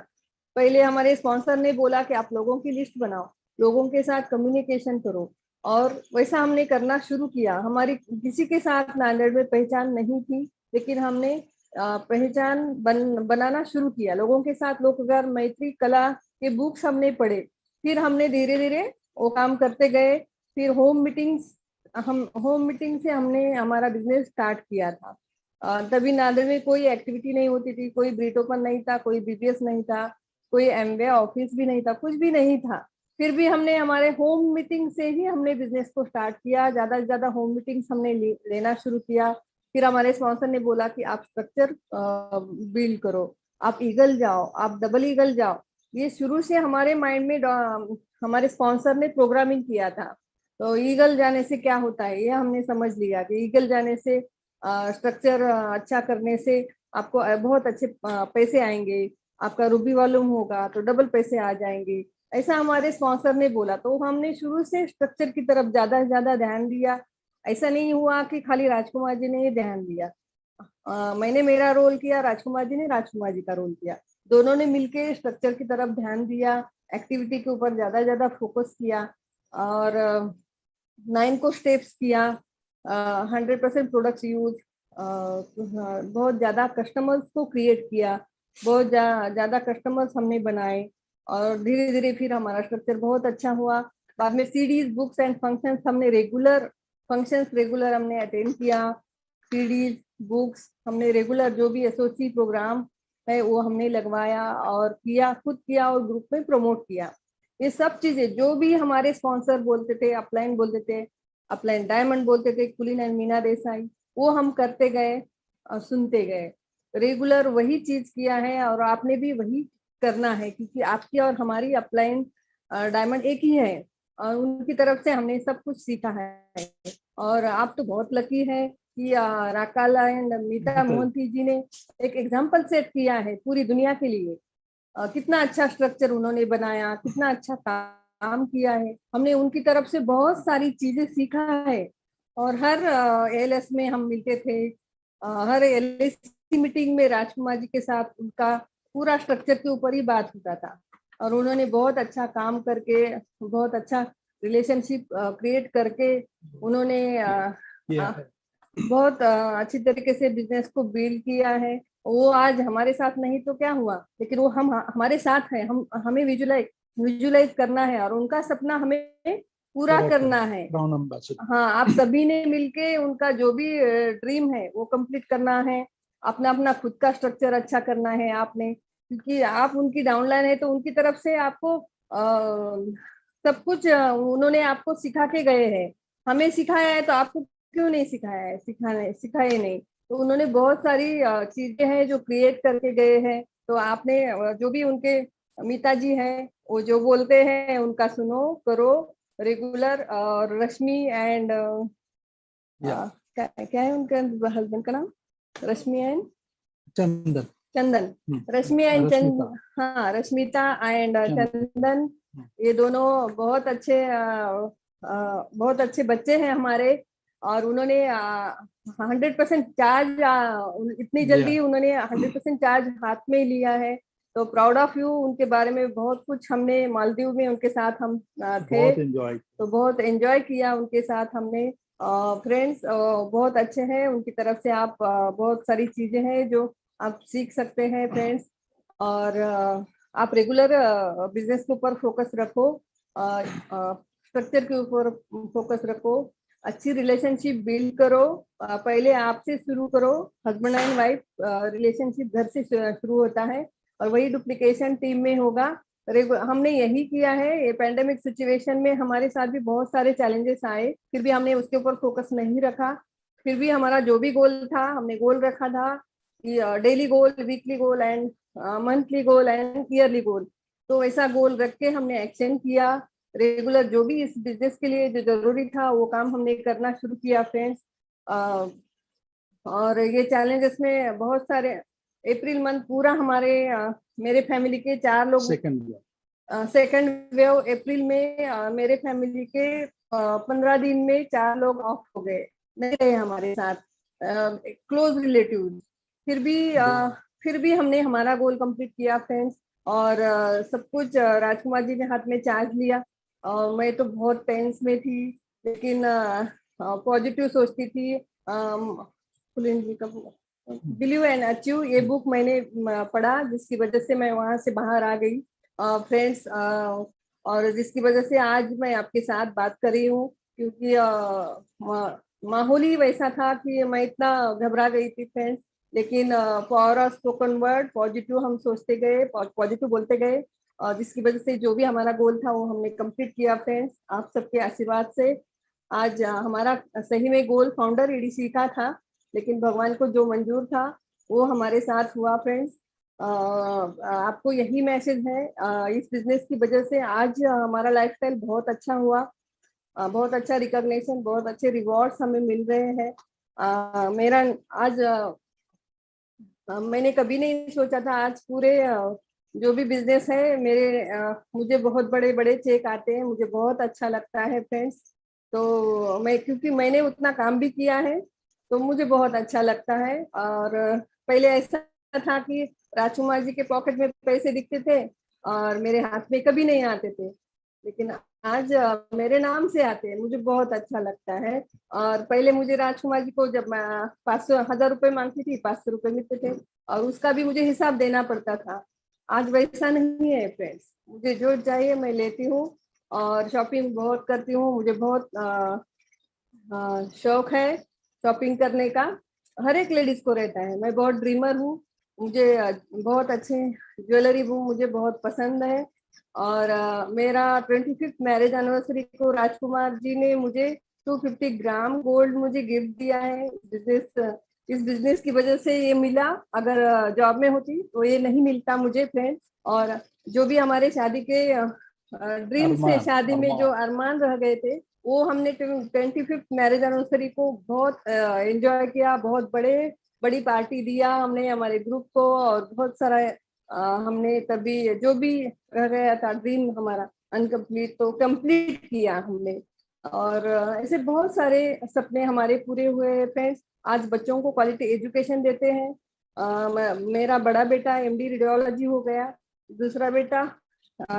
पहले हमारे स्पॉन्सर ने बोला कि आप लोगों की लिस्ट बनाओ, लोगों के साथ कम्युनिकेशन करो, और वैसा हमने करना शुरू किया। हमारी किसी के साथ नांदेड़ में पहचान नहीं थी, लेकिन हमने पहचान बनाना शुरू किया लोगों के साथ। लोकगार मैत्री कला के बुक्स हमने पढ़े, फिर हमने धीरे धीरे वो काम करते गए। फिर होम मीटिंग से हमने हमारा बिजनेस स्टार्ट किया था। तभी नांदेड़ में कोई एक्टिविटी नहीं होती थी, कोई ब्रीट ओपन नहीं था, कोई बीपीएस नहीं था, कोई एमवे ऑफिस भी नहीं था, कुछ भी नहीं था। फिर भी हमने हमारे होम मीटिंग से ही हमने बिजनेस को स्टार्ट किया। ज्यादा से ज्यादा होम मीटिंग्स हमने लेना शुरू किया। फिर हमारे स्पॉन्सर ने बोला कि आप स्ट्रक्चर बिल्ड करो, आप ईगल जाओ, आप डबल ईगल जाओ। ये शुरू से हमारे माइंड में हमारे स्पॉन्सर ने प्रोग्रामिंग किया था। तो ईगल जाने से क्या होता है ये हमने समझ लिया कि ईगल जाने से स्ट्रक्चर अच्छा करने से आपको बहुत अच्छे पैसे आएंगे, आपका रूबी वॉल्यूम होगा तो डबल पैसे आ जाएंगे, ऐसा हमारे स्पॉन्सर ने बोला। तो हमने शुरू से स्ट्रक्चर की तरफ ज्यादा से ज्यादा ध्यान दिया। ऐसा नहीं हुआ कि खाली राजकुमार जी ने ध्यान दिया, मैंने मेरा रोल किया, राजकुमार जी ने राजकुमार जी का रोल किया। दोनों ने मिलके स्ट्रक्चर की तरफ ध्यान दिया, एक्टिविटी के ऊपर ज्यादा फोकस किया और 9 को स्टेप्स किया। 100% प्रोडक्ट्स यूज, बहुत ज्यादा कस्टमर्स को क्रिएट किया, बहुत ज्यादा कस्टमर्स हमने बनाए और धीरे धीरे फिर हमारा स्ट्रक्चर बहुत अच्छा हुआ। बाद में सीडीज, बुक्स एंड फंक्शंस हमने रेगुलर हमने अटेंड किया। सीडीज, बुक्स हमने रेगुलर जो भी एसओसी प्रोग्राम है वो हमने लगवाया और किया, खुद किया और ग्रुप में प्रमोट किया। ये सब चीजें जो भी हमारे स्पॉन्सर बोलते थे, अपलाइन बोलते थे, अपलाइन डायमंड बोलते थे, कुलीन एंड मीना देसाई, वो हम करते गए और सुनते गए। रेगुलर वही चीज किया है और आपने भी वही करना है, क्योंकि आपकी और हमारी अपलाइन डायमंड एक ही है और उनकी तरफ से हमने सब कुछ सीखा है। और आप तो बहुत लकी है कि राकाला एंड मीता मोहंती जी ने एक एग्जाम्पल सेट किया है पूरी दुनिया के लिए। कितना अच्छा स्ट्रक्चर उन्होंने बनाया, कितना अच्छा काम किया है। हमने उनकी तरफ से बहुत सारी चीजें सीखा है और हर एलएस में हम मिलते थे। हर एलएस मीटिंग में राजकुमार जी के साथ उनका पूरा स्ट्रक्चर के ऊपर ही बात होता था और उन्होंने बहुत अच्छा काम करके, बहुत अच्छा रिलेशनशिप क्रिएट करके उन्होंने बहुत अच्छी तरीके से बिजनेस को बिल्ड किया है। वो आज हमारे साथ नहीं तो क्या हुआ, लेकिन वो हमारे साथ है। हमें विजुलाइज करना है और उनका सपना हमें पूरा करना है। हाँ, आप सभी ने मिलके उनका जो भी ड्रीम है वो कंप्लीट करना है। अपना अपना खुद का स्ट्रक्चर अच्छा करना है आपने, क्योंकि आप उनकी डाउनलाइन है तो उनकी तरफ से आपको सब कुछ उन्होंने आपको सिखा के गए हैं। हमें सिखाया है तो आपको क्यों नहीं सिखाया है, सिखाए नहीं। तो उन्होंने बहुत सारी चीजें हैं जो क्रिएट करके गए हैं। तो आपने जो भी उनके मीता जी हैं वो जो बोलते हैं उनका सुनो, करो रेगुलर। और रश्मि एंड क्या है उनके हस्बैंड का नाम? रश्मि एंड चंदन। रश्मि एंड चंदन, हाँ, रश्मिता एंड चंदन, ये दोनों बहुत अच्छे बच्चे हैं हमारे। और उन्होंने 100% चार्ज, इतनी जल्दी उन्होंने 100% चार्ज हाथ में लिया है। तो प्राउड ऑफ यू। उनके बारे में बहुत कुछ हमने मालदीव में उनके साथ हम थे, तो बहुत एंजॉय किया उनके साथ हमने। फ्रेंड्स बहुत अच्छे हैं, उनकी तरफ से आप बहुत सारी चीजें हैं जो आप सीख सकते हैं फ्रेंड्स। और आप रेगुलर बिजनेस के ऊपर फोकस रखो, स्ट्रक्चर के ऊपर फोकस रखो, अच्छी रिलेशनशिप बिल्ड करो। पहले आपसे शुरू करो। हस्बैंड एंड वाइफ रिलेशनशिप घर से शुरू होता है और वही डुप्लीकेशन टीम में होगा। हमने यही किया है। ये पैंडेमिक सिचुएशन में हमारे साथ भी बहुत सारे चैलेंजेस आए, फिर भी हमने उसके ऊपर फोकस नहीं रखा। फिर भी हमारा जो भी गोल था, हमने गोल रखा था कि daily goal, weekly goal and monthly goal and yearly goal. तो ऐसा गोल रख के हमने एक्शन किया। रेगुलर जो भी इस बिजनेस के लिए जो जरूरी था वो काम हमने करना शुरू किया फ्रेंड्स। और ये चैलेंजेस में बहुत सारे, अप्रैल मंथ पूरा हमारे मेरे फैमिली के 4 लोग, सेकंड वेव अप्रैल में मेरे फैमिली के 15 दिन में 4 लोग ऑफ हो गए, नहीं रहे हमारे साथ, क्लोज रिलेटिव। फिर भी हमने हमारा गोल कंप्लीट किया फ्रेंड्स। और सब कुछ राजकुमार जी ने हाथ में चार्ज लिया। मैं तो बहुत टेंस में थी, लेकिन पॉजिटिव सोचती थी। बिलीव एंड अचीव, ये बुक मैंने पढ़ा, जिसकी वजह से मैं वहां से बाहर आ गई फ्रेंड्स, और जिसकी वजह से आज मैं आपके साथ बात कर रही हूँ, क्योंकि माहौल ही वैसा था कि मैं इतना घबरा गई थी फ्रेंड्स। लेकिन for a spoken word positive हम सोचते गए, पॉजिटिव बोलते गए, और जिसकी वजह से जो भी हमारा गोल था वो हमने कंप्लीट किया फ्रेंड्स, आप सबके आशीर्वाद से। आज हमारा सही में गोल फाउंडर ईडीसी का था, लेकिन भगवान को जो मंजूर था वो हमारे साथ हुआ फ्रेंड्स। आपको यही मैसेज है, इस बिजनेस की वजह से आज हमारा लाइफस्टाइल बहुत अच्छा हुआ, बहुत अच्छा रिकॉग्निशन, बहुत अच्छे रिवॉर्ड्स हमें मिल रहे हैं। मेरा आज मैंने कभी नहीं सोचा था, आज पूरे जो भी बिजनेस है मेरे, मुझे बहुत बड़े बड़े चेक आते हैं, मुझे बहुत अच्छा लगता है फ्रेंड्स। तो मैं, क्योंकि मैंने उतना काम भी किया है, तो मुझे बहुत अच्छा लगता है। और पहले ऐसा था कि राजकुमार जी के पॉकेट में पैसे दिखते थे और मेरे हाथ में कभी नहीं आते थे, लेकिन आज मेरे नाम से आते हैं, मुझे बहुत अच्छा लगता है। और पहले मुझे राजकुमार जी को जब मैं 500 1000 रुपए मांगती थी, 500 रुपए मिलते थे, और उसका भी मुझे हिसाब देना पड़ता था। आज वैसा नहीं है फ्रेंड्स, मुझे जो चाहिए मैं लेती हूँ, और शॉपिंग बहुत करती हूँ, मुझे बहुत शौक है शॉपिंग करने का, हर एक लेडीज को रहता है। मैं बहुत ड्रीमर हूँ, मुझे बहुत अच्छे ज्वेलरी वो मुझे बहुत पसंद है। और मेरा 25th मैरिज एनिवर्सरी को राजकुमार जी ने मुझे 250 ग्राम गोल्ड मुझे गिफ्ट दिया है। इस बिजनेस की वजह से ये मिला, अगर जॉब में होती तो ये नहीं मिलता मुझे फ्रेंड्स। और जो भी हमारे शादी के ड्रीम से शादी में जो अरमान रह गए थे, वो हमने 25th मैरिज एनिवर्सरी को बहुत एंजॉय किया, बहुत बड़ी पार्टी दिया हमने हमारे ग्रुप को, और बहुत सारा हमने तभी जो भी रह गया था ड्रीम हमारा अनकम्प्लीट, तो कंप्लीट किया हमने। और ऐसे बहुत सारे सपने हमारे पूरे हुए फ्रेंड्स। आज बच्चों को क्वालिटी एजुकेशन देते हैं। मेरा बड़ा बेटा एमडी रेडियोलॉजी हो गया, दूसरा बेटा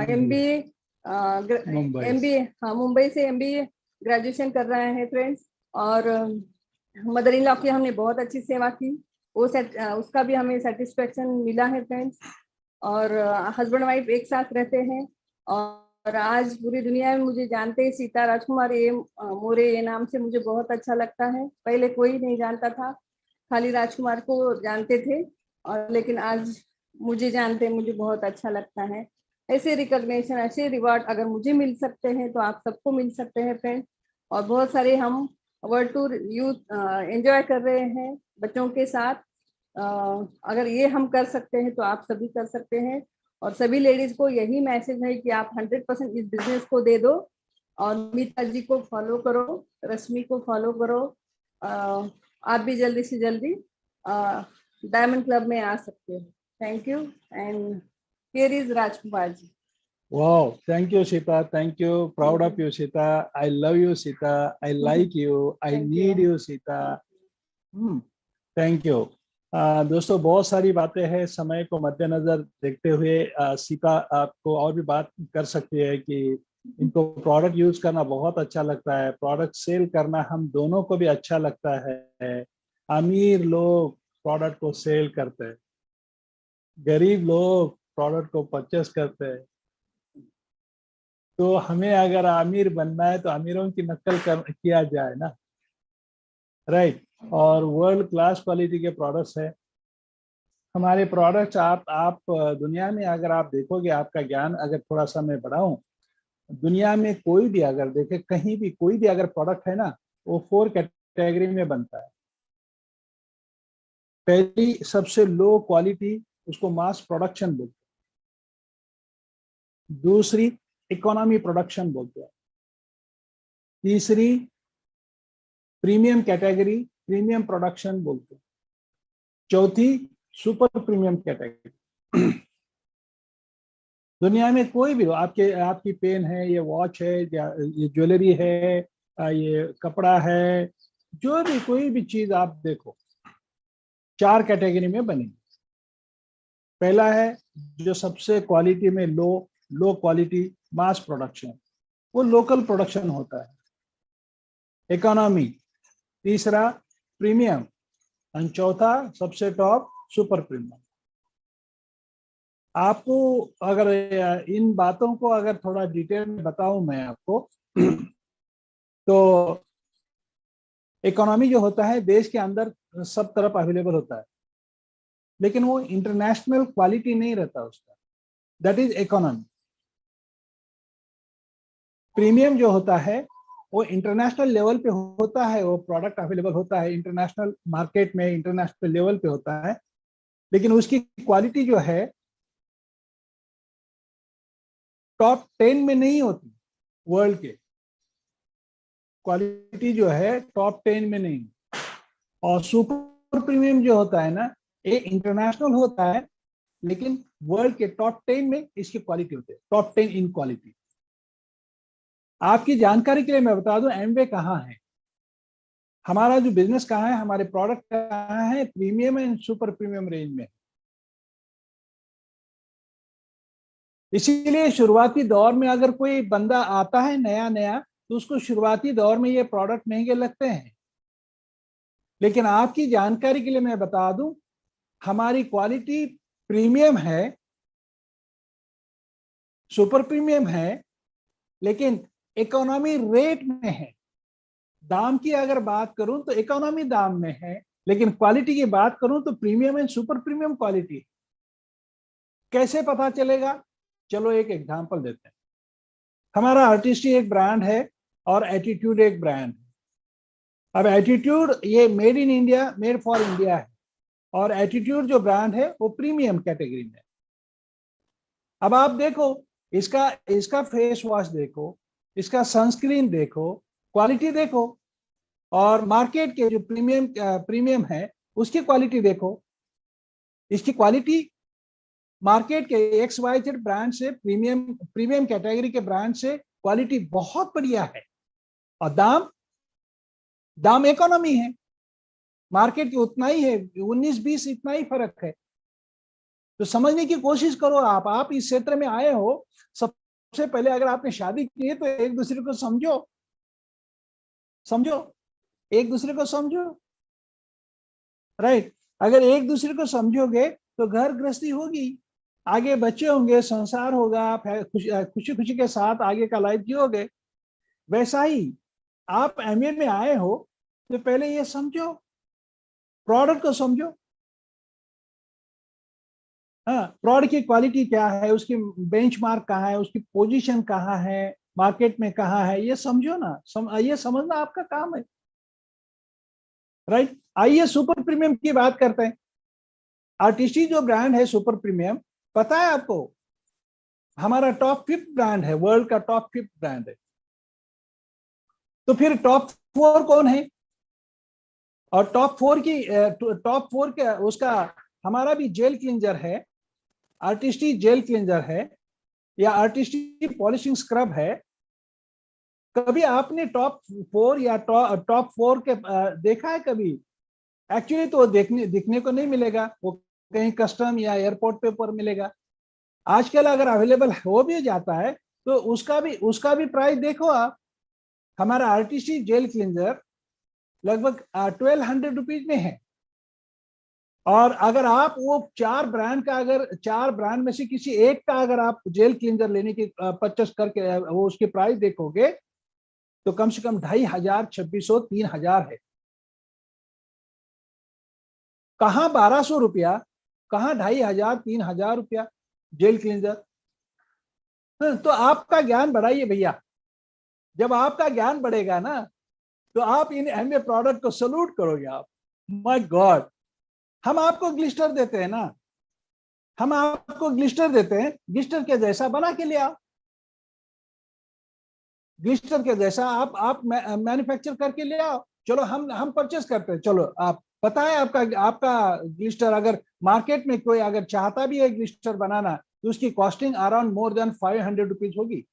एमबीए हाँ मुंबई से एमबीए ग्रेजुएशन कर रहे हैं फ्रेंड्स। और मदर इन लॉ की हमने बहुत अच्छी सेवा की, वो उसका भी हमें सेटिस्फेक्शन मिला है फ्रेंड्स। और हस्बैंड वाइफ एक साथ रहते हैं, और आज पूरी दुनिया में मुझे जानते हैं, सीता राजकुमार मोरे ये नाम से मुझे बहुत अच्छा लगता है। पहले कोई नहीं जानता था, खाली राजकुमार को जानते थे, और लेकिन आज मुझे जानते, मुझे बहुत अच्छा लगता है। ऐसे रिकॉग्निशन, ऐसे रिवार्ड अगर मुझे मिल सकते हैं तो आप सबको मिल सकते हैं फ्रेंड्स। और बहुत सारे हम वर्ल्ड टूर यूथ एंजॉय कर रहे हैं बच्चों के साथ। अगर ये हम कर सकते हैं तो आप सभी कर सकते हैं। और सभी लेडीज को यही मैसेज है कि आप 100% इस बिजनेस को दे दो, और मीता जी को फॉलो करो, रश्मि को फॉलो करो। आप भी जल्दी से जल्दी डायमंड क्लब में आ सकते हो। Thank you, and here is Rajkumar ji. Wow, thank you, Sita. Thank you. Proud of you, Sita. I love you, Sita. I like you. I need you, Sita. Thank you. दोस्तों, बहुत सारी बातें हैं, समय को मद्देनजर देखते हुए सीता आपको और भी बात कर सकती है कि इनको प्रोडक्ट यूज करना बहुत अच्छा लगता है, प्रोडक्ट सेल करना हम दोनों को भी अच्छा लगता है। अमीर लोग प्रोडक्ट को सेल करते हैं, गरीब लोग प्रोडक्ट को परचेस करते हैं। तो हमें अगर अमीर बनना है तो अमीरों की नकल किया जाए ना, राइट। और वर्ल्ड क्लास क्वालिटी के प्रोडक्ट्स है हमारे प्रोडक्ट्स। आप दुनिया में अगर आप देखोगे, आपका ज्ञान अगर थोड़ा सा मैं बढ़ाऊं, दुनिया में कोई भी अगर देखे, कहीं भी कोई भी अगर प्रोडक्ट है ना, वो 4 कैटेगरी में बनता है। पहली सबसे लो क्वालिटी, उसको मास प्रोडक्शन बोलते हैं। दूसरी इकोनॉमी प्रोडक्शन बोलते हैं। तीसरी प्रीमियम कैटेगरी, प्रीमियम प्रोडक्शन बोलते हैं। चौथी सुपर प्रीमियम कैटेगरी। दुनिया में कोई भी, आपकी पेन है, ये वॉच है, ये ज्वेलरी है, ये कपड़ा है, जो भी कोई भी चीज आप देखो, 4 कैटेगरी में बनेगी। पहला है जो सबसे क्वालिटी में लो क्वालिटी मास प्रोडक्शन, वो लोकल प्रोडक्शन होता है। इकोनॉमी, तीसरा प्रीमियम, और चौथा सबसे टॉप सुपर प्रीमियम। आपको अगर इन बातों को अगर थोड़ा डिटेल में बताऊं मैं आपको, तो इकोनॉमी जो होता है देश के अंदर सब तरफ अवेलेबल होता है, लेकिन वो इंटरनेशनल क्वालिटी नहीं रहता उसका, दैट इज इकोनॉमी। प्रीमियम जो होता है वो इंटरनेशनल लेवल पे होता है, वो प्रोडक्ट अवेलेबल होता है इंटरनेशनल मार्केट में, इंटरनेशनल लेवल पे होता है, लेकिन उसकी क्वालिटी जो है टॉप 10 में नहीं होती। वर्ल्ड के क्वालिटी जो है टॉप 10 में नहीं। और सुपर प्रीमियम जो होता है ना, ये इंटरनेशनल होता है, लेकिन वर्ल्ड के टॉप 10 में इसकी क्वालिटी होती है, टॉप 10 इन क्वालिटी। आपकी जानकारी के लिए मैं बता दूं, एमवे कहाँ है, हमारा जो बिजनेस कहाँ है, हमारे प्रोडक्ट कहाँ है, premium and super premium range में। इसीलिए शुरुआती दौर में अगर कोई बंदा आता है नया नया, तो उसको शुरुआती दौर में ये प्रोडक्ट महंगे लगते हैं, लेकिन आपकी जानकारी के लिए मैं बता दूं, हमारी क्वालिटी प्रीमियम है, सुपर प्रीमियम है, लेकिन इकोनॉमी रेट में है। दाम की अगर बात करूं तो इकोनॉमी दाम में है, लेकिन क्वालिटी की बात करूं तो premium and super premium quality. कैसे पता चलेगा? चलो एक एग्जांपल देते हैं। हमारा आर्टिस्टी एक ब्रांड है और एटीट्यूड एक ब्रांड है। अब एटीट्यूड ये made in India, made for India है, और एटीट्यूड जो ब्रांड है वो प्रीमियम कैटेगरी में। अब आप देखो, इसका फेस वॉश देखो, इसका सनस्क्रीन देखो, क्वालिटी देखो, और मार्केट के जो प्रीमियम है उसकी क्वालिटी देखो। इसकी क्वालिटी मार्केट के XYZ ब्रांड से, प्रीमियम कैटेगरी के ब्रांड से क्वालिटी बहुत बढ़िया है, और दाम इकोनॉमी है, मार्केट के उतना ही है, 19-20 इतना ही फर्क है। तो समझने की कोशिश करो। आप इस क्षेत्र में आए हो, सबसे पहले अगर आपने शादी की है तो एक दूसरे को समझो, एक दूसरे को समझो, राइट। अगर एक दूसरे को समझोगे तो घर गृहस्थी होगी, आगे बच्चे होंगे, संसार होगा, खुशी खुशी के साथ आगे का लाइफ जियोगे। वैसा ही आप एमए में आए हो तो पहले ये समझो, प्रोडक्ट को समझो। हाँ, प्रोडक्ट की क्वालिटी क्या है, उसकी बेंचमार्क कहाँ है, उसकी पोजीशन कहाँ है, मार्केट में कहाँ है, ये समझो ना। ये समझना आपका काम है, राइट। आइए सुपर प्रीमियम की बात करते हैं। आर्टिस्टी जो ब्रांड है सुपर प्रीमियम, पता है आपको, हमारा टॉप 5 ब्रांड है, वर्ल्ड का टॉप 5 ब्रांड है। तो फिर टॉप 4 कौन है? और टॉप 4 के उसका हमारा भी जेल क्लींजर है, आर्टिस्टी जेल क्लींजर है, या आर्टिस्टी पॉलिशिंग स्क्रब है। कभी आपने टॉप 4 या टॉप 4 के देखा है कभी? एक्चुअली तो दिखने को नहीं मिलेगा, वो कहीं कस्टम या एयरपोर्ट पे ऊपर मिलेगा। आजकल अगर अवेलेबल हो भी जाता है तो उसका भी प्राइस देखो आप। हमारा आर्टिस्टी जेल क्लींजर लगभग 1200 रुपीज में है, और अगर आप वो 4 ब्रांड में से किसी एक का अगर आप जेल क्लींजर लेने की परचेस करके वो उसकी प्राइस देखोगे तो कम से कम 2500, 2600, 3000 है। कहाँ 1200 रुपया, कहाँ 2500, 3000 रुपया जेल क्लींजर। तो आपका ज्ञान बढ़ाइए भैया। जब आपका ज्ञान बढ़ेगा ना तो आप इन एमए प्रोडक्ट को सल्यूट करोगे आप। माय गॉड, हम आपको ग्लिस्टर देते हैं ना, हम आपको ग्लिस्टर देते हैं, ग्लिस्टर के जैसा बना के ले आओ, ग्लिस्टर के जैसा आप मैन्युफैक्चर करके ले आओ। चलो हम परचेस करते हैं। चलो आप पता है आपका ग्लिस्टर अगर मार्केट में कोई अगर चाहता भी है ग्लिस्टर बनाना तो उसकी costing around more than 500 rupees होगी,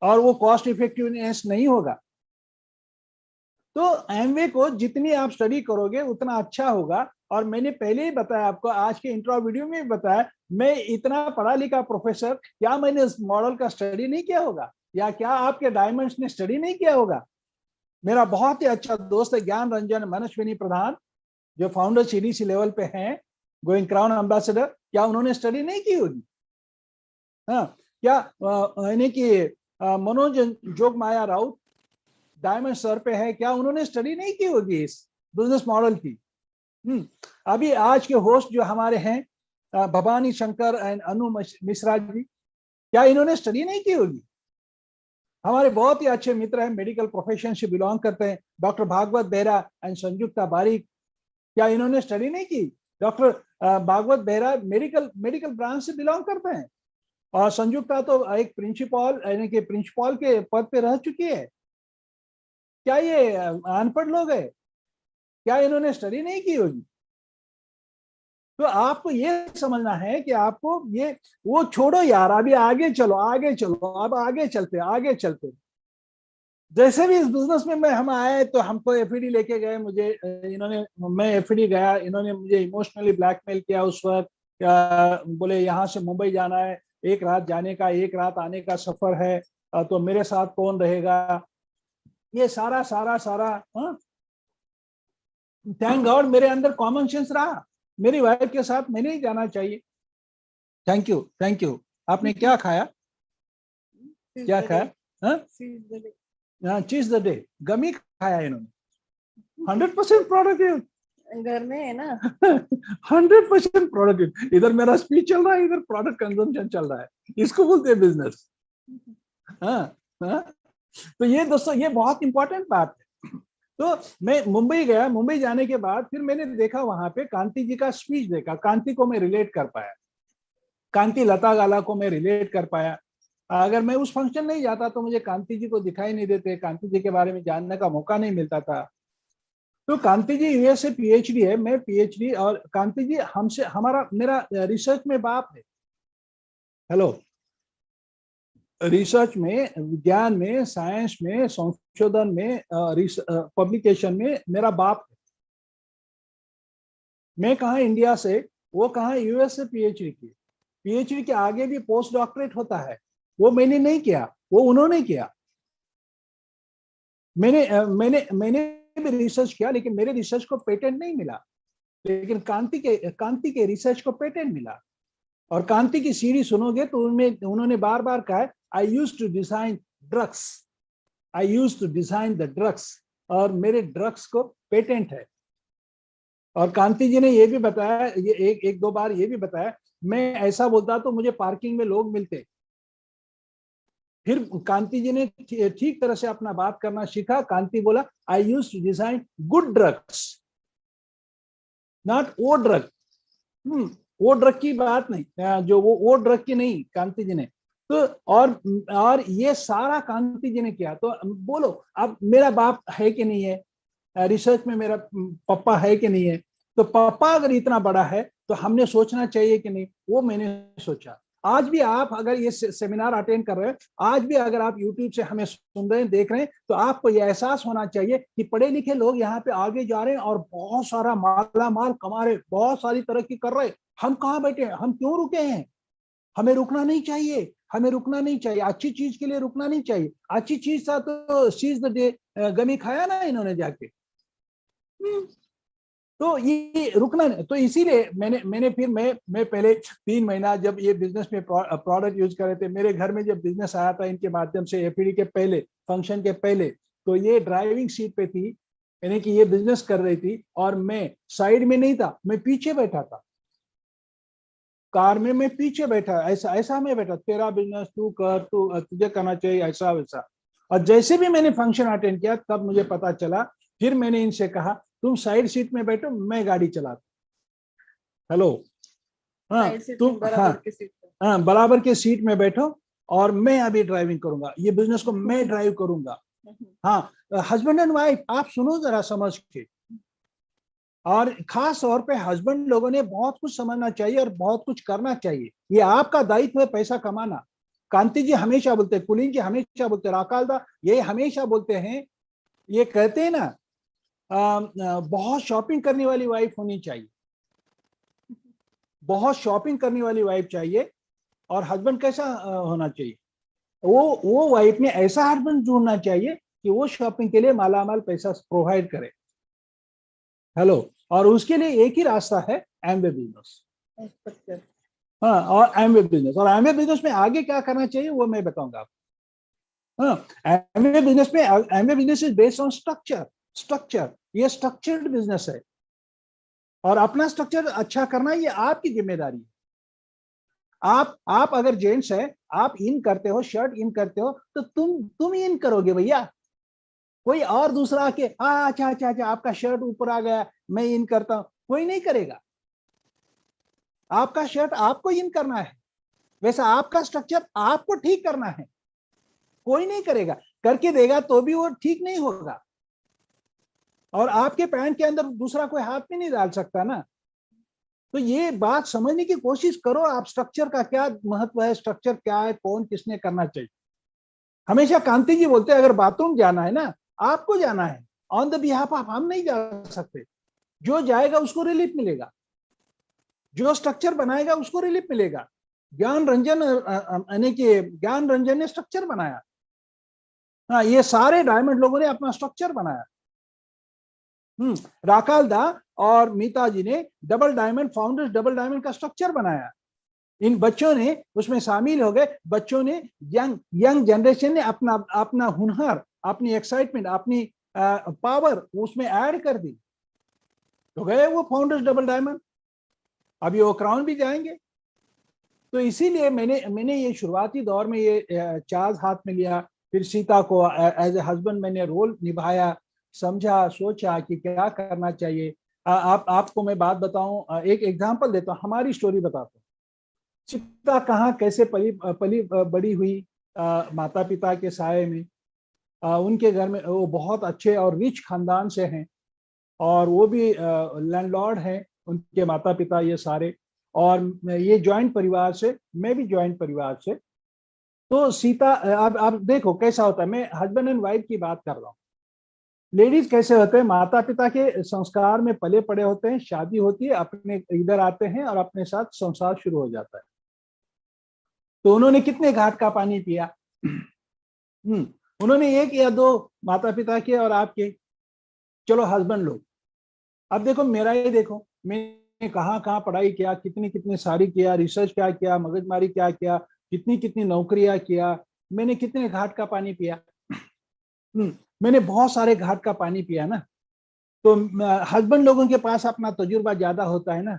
और वो कॉस्ट इफेक्टिवनेस नहीं होगा। तो एमवे को जितनी आप स्टडी करोगे उतना अच्छा होगा। और मैंने पहले ही बताया आपको, आज के इंट्रो वीडियो में भी बताया, मैं इतना पढ़ा लिखा प्रोफेसर, क्या मैंने इस मॉडल का स्टडी नहीं किया होगा, या क्या आपके डायमंड्स ने स्टडी नहीं किया होगा? मेरा बहुत ही अच्छा दोस्त है ज्ञान रंजन मनस्विनी प्रधान, जो फाउंडर सीडीसी लेवल पे हैं, गोइंग क्राउन एम्बेसडर। क्या उन्होंने स्टडी नहीं की होगी? हाँ, क्या यानी कि मनोज जोगमाया राउत डायमंड सर पे है, क्या उन्होंने स्टडी नहीं की होगी इस बिजनेस मॉडल की? अभी आज के होस्ट जो हमारे हैं भवानी शंकर एंड अनु मिश्रा जी, क्या इन्होंने स्टडी नहीं की होगी? हमारे बहुत ही अच्छे मित्र हैं, मेडिकल प्रोफेशन से बिलोंग करते हैं, डॉक्टर भागवत बेहरा एंड संयुक्ता बारिक, क्या इन्होंने स्टडी नहीं की? Doctor Bhagwat Behera medical branch से बिलोंग करते हैं, और संयुक्ता तो एक प्रिंसिपल यानी कि प्रिंसिपल के पद पे रह चुकी है। क्या ये अनपढ़ लोग है? क्या इन्होंने स्टडी नहीं की होगी? तो आपको ये समझना है कि आपको ये, वो छोड़ो यार, अभी आगे चलो, अब आगे चलते। जैसे भी इस बिजनेस में हम आए तो हमको एफईडी लेके गए, मैं एफईडी गया, इन्होंने मुझे इमोशनली ब्लैकमेल किया उस वक्त। बोले यहाँ से मुंबई जाना है, 1 रात जाने का 1 रात आने का सफर है, तो मेरे साथ कौन रहेगा? ये सारा थैंक गॉड मेरे अंदर कॉमन सेंस रहा, मेरी वाइफ के साथ मैंने ही जाना चाहिए। Thank you. आपने क्या खाया? क्या खाया? चीज द डे गमी खाया इन्होंने। 100% प्रोडक्टिव घर में है ना। 100% प्रोडक्टिव। इधर मेरा स्पीच चल रहा है, इधर प्रोडक्ट कंजम्पशन चल रहा है, इसको बोलते हैं बिजनेस। तो ये दोस्तों, ये बहुत इंपॉर्टेंट बात है। तो मैं मुंबई गया, मुंबई जाने के बाद फिर मैंने देखा वहां पे कांति जी का स्पीच देखा, कांति को मैं रिलेट कर पाया, कांति लता गाला को मैं रिलेट कर पाया। अगर मैं उस फंक्शन नहीं जाता तो मुझे कांति जी को दिखाई नहीं देते, कांति जी के बारे में जानने का मौका नहीं मिलता था। तो कांति जी यूएसए पीएचडी है, मैं पीएचडी, और कांति जी मेरा रिसर्च में बाप है। हेलो, रिसर्च में, विज्ञान में, साइंस में, संशोधन में, पब्लिकेशन में मेरा बाप है। मैं कहाँ इंडिया से, वो कहाँ यूएस से पीएचडी की। पीएचडी के आगे भी पोस्ट डॉक्टरेट होता है, वो मैंने नहीं किया, वो उन्होंने किया। मैंने भी रिसर्च किया, लेकिन मेरे रिसर्च को पेटेंट नहीं मिला, लेकिन कांति के रिसर्च को पेटेंट मिला। और कांति की सीढ़ी सुनोगे तो उन्होंने बार बार कहा है, I used to design drugs, और मेरे ड्रग्स को पेटेंट है। और कांति जी ने ये भी बताया, ये एक दो बार ये भी बताया, मैं ऐसा बोलता तो मुझे पार्किंग में लोग मिलते। फिर कांति जी ने ठीक तरह से अपना बात करना सीखा। कांति बोला, I used to design good drugs, not वो ड्रग। वो ड्रग की बात नहीं, जो वो ड्रग की नहीं, कांति जी ने। तो और ये सारा कांति जी ने किया। तो बोलो, अब मेरा बाप है कि नहीं है, रिसर्च में मेरा पापा है कि नहीं है? तो पापा अगर इतना बड़ा है तो हमने सोचना चाहिए कि नहीं? वो मैंने सोचा। आज भी आप अगर ये सेमिनार अटेंड कर रहे हैं, आज भी अगर आप YouTube से हमें सुन रहे हैं, देख रहे हैं, तो आपको ये एहसास होना चाहिए कि पढ़े लिखे लोग यहाँ पे आगे जा रहे हैं और बहुत सारा माला माल कमा रहे, बहुत सारी तरक्की कर रहे। हम कहाँ बैठे हैं? हम क्यों रुके हैं? हमें रुकना नहीं चाहिए, हमें रुकना नहीं चाहिए। अच्छी चीज के लिए रुकना नहीं चाहिए। अच्छी चीज था तो सीज द डे गमी खाया ना इन्होंने जाके। तो ये रुकना नहीं। तो इसीलिए मैं पहले 3 महीना जब ये बिजनेस में प्रोडक्ट यूज कर रहे थे, मेरे घर में जब बिजनेस आया था इनके माध्यम से, एपीडी के पहले, फंक्शन के पहले, तो ये ड्राइविंग सीट पे थी, यानी कि ये बिजनेस कर रही थी और मैं साइड में नहीं था, मैं पीछे बैठा था, कार में मैं पीछे बैठा, ऐसा मैं बैठा, तेरा बिजनेस तू कर, तुझे करना चाहिए, ऐसा वैसा। और जैसे भी मैंने फंक्शन अटेंड किया तब मुझे पता चला, फिर मैंने इनसे कहा तुम साइड सीट में बैठो, मैं गाड़ी चलाता। हेलो, तुम बराबर के सीट में बैठो और मैं अभी ड्राइविंग करूंगा, ये बिजनेस को मैं ड्राइव करूंगा। हाँ, हस्बैंड एंड वाइफ, आप सुनो जरा समझ के। और खास तौर पे हस्बैंड लोगों ने बहुत कुछ समझना चाहिए और बहुत कुछ करना चाहिए। ये आपका दायित्व है पैसा कमाना। कांति जी हमेशा बोलते हैं, कुलीन जी हमेशा बोलते हैं, राकालदा ये हमेशा बोलते हैं, ये कहते हैं ना, बहुत शॉपिंग करने वाली वाइफ होनी चाहिए, बहुत शॉपिंग करने वाली वाइफ चाहिए। और हस्बैंड कैसा होना चाहिए? वो वाइफ में ऐसा हस्बैंड ढूंढना चाहिए कि वो शॉपिंग के लिए मालामाल पैसा प्रोवाइड करे। हेलो, और उसके लिए एक ही रास्ता है, एमवे बिजनेस। हाँ, और एमवे बिजनेस, और एमवे बिजनेस में आगे क्या करना चाहिए वो मैं बताऊंगा आपको। हाँ, एमवे बिजनेस में, Amway business is based on structure, ये स्ट्रक्चर्ड बिजनेस है, और अपना स्ट्रक्चर अच्छा करना ये आपकी जिम्मेदारी है। आप अगर जेंट्स है, आप इन करते हो, शर्ट इन करते हो, तो तुम इन करोगे भैया। कोई और दूसरा आके अच्छा अच्छा अच्छा आपका शर्ट ऊपर आ गया, मैं इन करता हूं, कोई नहीं करेगा। आपका शर्ट आपको इन करना है, वैसा आपका स्ट्रक्चर आपको ठीक करना है, कोई नहीं करेगा। करके देगा तो भी वो ठीक नहीं होगा, और आपके पैंट के अंदर दूसरा कोई हाथ भी नहीं डाल सकता ना। तो ये बात समझने की कोशिश करो, आप स्ट्रक्चर का क्या महत्व है, स्ट्रक्चर क्या है, कौन किसने करना चाहिए। हमेशा कांति जी बोलते हैं अगर बाथरूम जाना है ना, आपको जाना है, ऑन द बिहाफ ऑफ, हम नहीं जा सकते। जो जाएगा उसको रिलीफ मिलेगा, जो स्ट्रक्चर बनाएगा उसको रिलीफ मिलेगा। ज्ञान रंजन ने स्ट्रक्चर बनाया। हाँ, ये सारे डायमंड लोगों ने अपना स्ट्रक्चर बनाया। राकाल दा और मीता जी ने double diamond founders, double diamond का स्ट्रक्चर बनाया। इन बच्चों ने उसमें शामिल हो गए, बच्चों ने, यंग जनरेशन ने अपना हुनर, अपनी एक्साइटमेंट, अपनी पावर उसमें ऐड कर दी, तो गए वो फाउंडर्स डबल डायमंड। अभी वो क्राउन भी जाएंगे। तो इसीलिए मैंने ये शुरुआती दौर में ये चार्ज हाथ में लिया, फिर सीता को एज ए हस्बैंड मैंने रोल निभाया, समझा, सोचा कि क्या करना चाहिए। आपको मैं बात बताऊं, एक एग्जांपल देता हूं, हमारी स्टोरी बताता हूं। सीता कहाँ कैसे पली बड़ी हुई, माता पिता के साये में। उनके घर में वो बहुत अच्छे और रिच खानदान से हैं, और वो भी लैंडलॉर्ड हैं, उनके माता पिता ये सारे, और ये जॉइंट परिवार से, मैं भी जॉइंट परिवार से। तो सीता, अब देखो कैसा होता है, मैं हस्बैंड एंड वाइफ की बात कर रहा हूँ। लेडीज कैसे होते हैं, माता पिता के संस्कार में पले पड़े होते हैं, शादी होती है, अपने इधर आते हैं और अपने साथ संसार शुरू हो जाता है। तो उन्होंने कितने घाट का पानी पिया? उन्होंने एक या दो माता पिता के और आपके, चलो हस्बैंड लोग। अब देखो मेरा ही देखो, मैंने कहाँ कहाँ पढ़ाई किया, कितनी सारी किया, रिसर्च क्या किया, मगजमारी क्या किया, कितनी नौकरियां किया, मैंने कितने घाट का पानी पिया। मैंने बहुत सारे घाट का पानी पिया ना। तो हस्बैंड लोगों के पास अपना तजुर्बा ज्यादा होता है ना।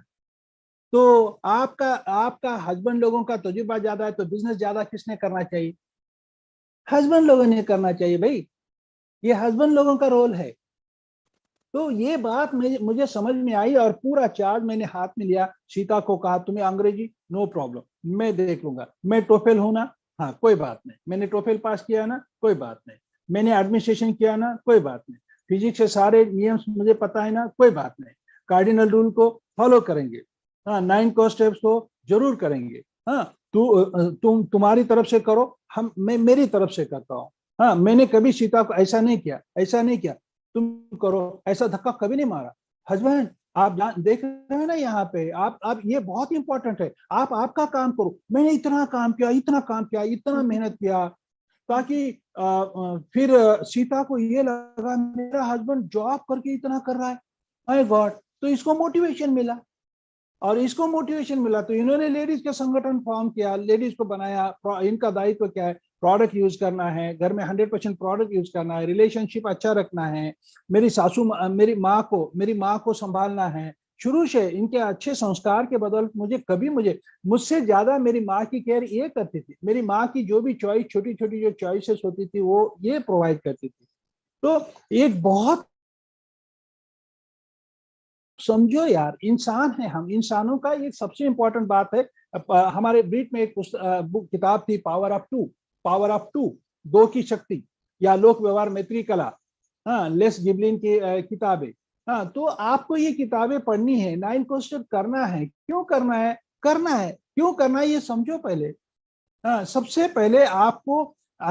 तो आपका हस्बैंड लोगों का तजुर्बा ज्यादा है, तो बिजनेस ज्यादा किसने करना चाहिए? हस्बैंड लोगों ने करना चाहिए भाई, ये हस्बैंड लोगों का रोल है। तो ये बात मुझे समझ में आई, और पूरा चार्ज मैंने हाथ में लिया। सीता को कहा तुम्हें अंग्रेजी नो प्रॉब्लम, मैं देख लूंगा। मैं टोफेल हूं ना, हाँ कोई बात नहीं। मैंने टोफेल पास किया ना, कोई बात नहीं। मैंने एडमिनिस्ट्रेशन किया ना, कोई बात नहीं। फिजिक्स के सारे नियम मुझे पता है ना, कोई बात नहीं। कार्डिनल रूल को फॉलो करेंगे, हाँ 9 को स्टेप्स को जरूर करेंगे। हाँ तुम्हारी तरफ से करो, मैं मेरी तरफ से करता हूँ। हाँ, मैंने कभी सीता को ऐसा नहीं किया तुम करो, ऐसा धक्का कभी नहीं मारा। हस्बैंड आप देख रहे हैं ना यहाँ पे, आप ये बहुत इंपॉर्टेंट है, आप आपका काम करो। मैंने इतना काम किया, इतना मेहनत किया, ताकि फिर सीता को ये लगा मेरा हस्बैंड जॉब करके इतना कर रहा है, माय गॉड। तो इसको मोटिवेशन मिला, तो इन्होंने लेडीज का संगठन फॉर्म किया, लेडीज को बनाया। इनका दायित्व क्या है? प्रोडक्ट यूज करना है, घर में 100% प्रोडक्ट यूज करना है, रिलेशनशिप अच्छा रखना है, मेरी माँ को संभालना है। शुरू से इनके अच्छे संस्कार के बदौलत मुझसे ज्यादा मेरी माँ की केयर ये करती थी। मेरी माँ की जो भी चॉइस, छोटी छोटी जो चॉइसेस होती थी, वो ये प्रोवाइड करती थी। तो एक बहुत, समझो यार, इंसान है हम, इंसानों का ये सबसे इंपॉर्टेंट बात है। हमारे ब्रिट में एक किताब थी, पावर ऑफ टू, 2 की शक्ति, या लोक व्यवहार मैत्री कला, हाँ लेस गिबलिन की किताबें। हाँ, तो आपको ये किताबें पढ़नी है, 9 को स्टेप करना है। क्यों करना है? क्यों करना है ये समझो पहले। हाँ, सबसे पहले आपको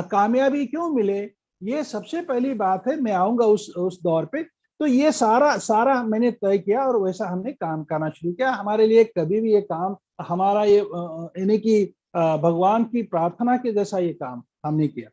कामयाबी क्यों मिले, ये सबसे पहली बात है। मैं आऊंगा उस दौर पे। तो ये सारा मैंने तय किया, और वैसा हमने काम करना शुरू किया। हमारे लिए कभी भी ये काम हमारा ये यानी कि भगवान की प्रार्थना के जैसा ये काम हमने किया।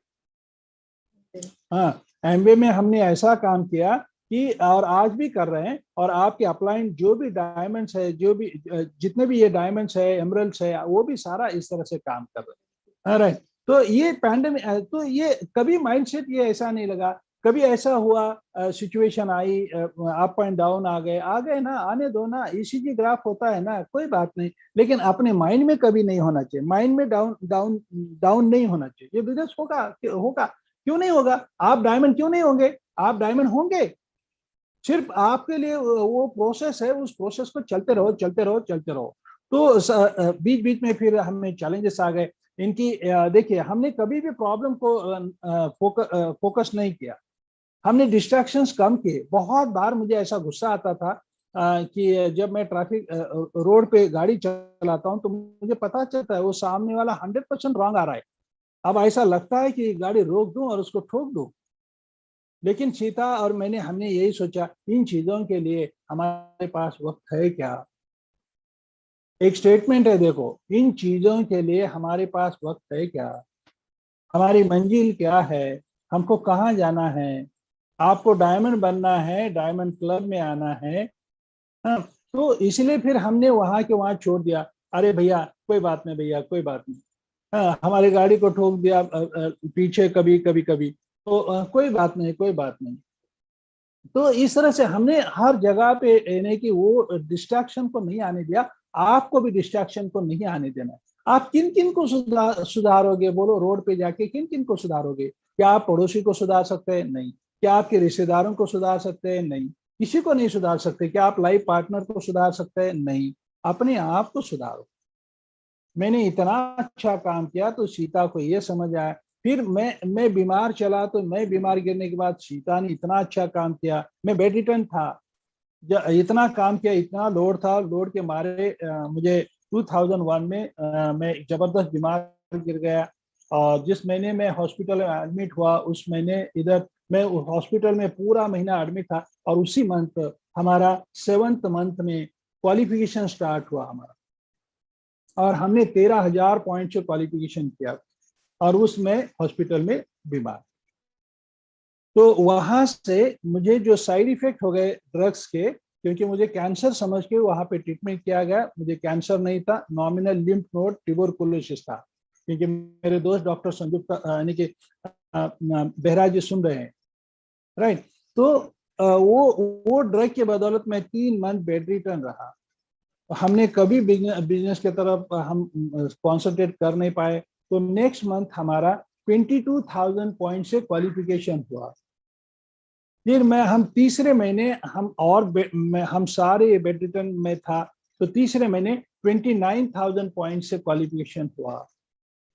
हाँ, एमवे में हमने ऐसा काम किया कि, और आज भी कर रहे हैं, और आपके अपलाइन जो भी डायमंड्स है, जो भी जितने भी ये डायमंड्स है, एमरल्ड्स है, वो भी सारा इस तरह से काम कर रहे हैं। राइट, तो ये पैंडेमिक, तो ये कभी माइंडसेट ये ऐसा नहीं लगा, कभी ऐसा हुआ सिचुएशन आई, अप एंड डाउन आ गए ना, आने दो ना, ईसीजी ग्राफ होता है ना, कोई बात नहीं, लेकिन अपने माइंड में कभी नहीं होना चाहिए, माइंड में डाउन डाउन डाउन नहीं होना चाहिए। ये बिजनेस होगा होगा, क्यों नहीं होगा? आप डायमंड क्यों नहीं होंगे? आप डायमंड होंगे, सिर्फ आपके लिए वो प्रोसेस है, उस प्रोसेस को चलते रहो चलते रहो चलते रहो। तो बीच बीच में फिर हमें चैलेंजेस आ गए इनकी। देखिए, हमने कभी भी प्रॉब्लम को फोकस नहीं किया, हमने डिस्ट्रैक्शंस कम किए। बहुत बार मुझे ऐसा गुस्सा आता था कि जब मैं ट्रैफिक रोड पे गाड़ी चलाता हूं तो मुझे पता चलता है वो सामने वाला 100% रॉन्ग आ रहा है। अब ऐसा लगता है कि गाड़ी रोक दूं और उसको ठोक दूं, लेकिन सीता और हमने यही सोचा, इन चीजों के लिए हमारे पास वक्त है क्या? एक स्टेटमेंट है, देखो, इन चीजों के लिए हमारे पास वक्त है क्या? हमारी मंजिल क्या है? हमको कहाँ जाना है? आपको डायमंड बनना है, डायमंड क्लब में आना है। हाँ, तो इसलिए फिर हमने वहां के वहां छोड़ दिया। अरे भैया कोई बात नहीं, भैया कोई बात नहीं, हाँ, हमारी गाड़ी को ठोक दिया पीछे कभी कभी कभी, तो कोई बात नहीं, कोई बात नहीं। तो इस तरह से हमने हर जगह पे यानी कि वो डिस्ट्रैक्शन को नहीं आने दिया। आपको भी डिस्ट्रैक्शन को नहीं आने देना है। आप किन किन को सुधारोगे? बोलो, रोड पे जाके किन किन को सुधारोगे? क्या आप पड़ोसी को सुधार सकते हैं? नहीं। क्या आपके रिश्तेदारों को सुधार सकते हैं? नहीं, किसी को नहीं सुधार सकते। क्या आप लाइफ पार्टनर को सुधार सकते हैं? नहीं, अपने आप को सुधारो। मैंने इतना अच्छा काम किया तो सीता को ये समझ आया। फिर मैं बीमार चला, तो मैं बीमार गिरने के बाद सीता ने इतना अच्छा काम किया। मैं बेड रिटर्न था, इतना काम किया, इतना लोड था, लोड के मारे मुझे 2001 में मैं जबरदस्त बीमार गिर गया। और जिस महीने में हॉस्पिटल में एडमिट हुआ, उस महीने इधर मैं हॉस्पिटल में पूरा महीना एडमिट था। और उसी मंथ हमारा 7th मंथ में क्वालिफिकेशन स्टार्ट हुआ हमारा, और हमने 13,000 पॉइंट से क्वालिफिकेशन किया, और उसमें हॉस्पिटल में बीमार। तो वहां से मुझे जो साइड इफेक्ट हो गए ड्रग्स के, क्योंकि मुझे कैंसर समझ के वहां पे ट्रीटमेंट किया गया, मुझे कैंसर नहीं था, नॉमिनल लिम्फ नोड ट्यूबरकुलोसिस था। क्योंकि मेरे दोस्त डॉक्टर संयुक्त यानी कि बेहरा जी सुन रहे हैं, राइट। तो वो ड्रग के बदौलत मैं 3 मंथ बेड रिटर्न रहा। हमने कभी बिजनेस की तरफ हम कॉन्सेंट्रेट कर नहीं पाए। तो नेक्स्ट मंथ हमारा 22,000 पॉइंट से क्वालिफिकेशन हुआ। फिर हम तीसरे महीने हम सारे बेड रिटर्न में था, तो तीसरे महीने 29,000 पॉइंट से क्वालिफिकेशन हुआ।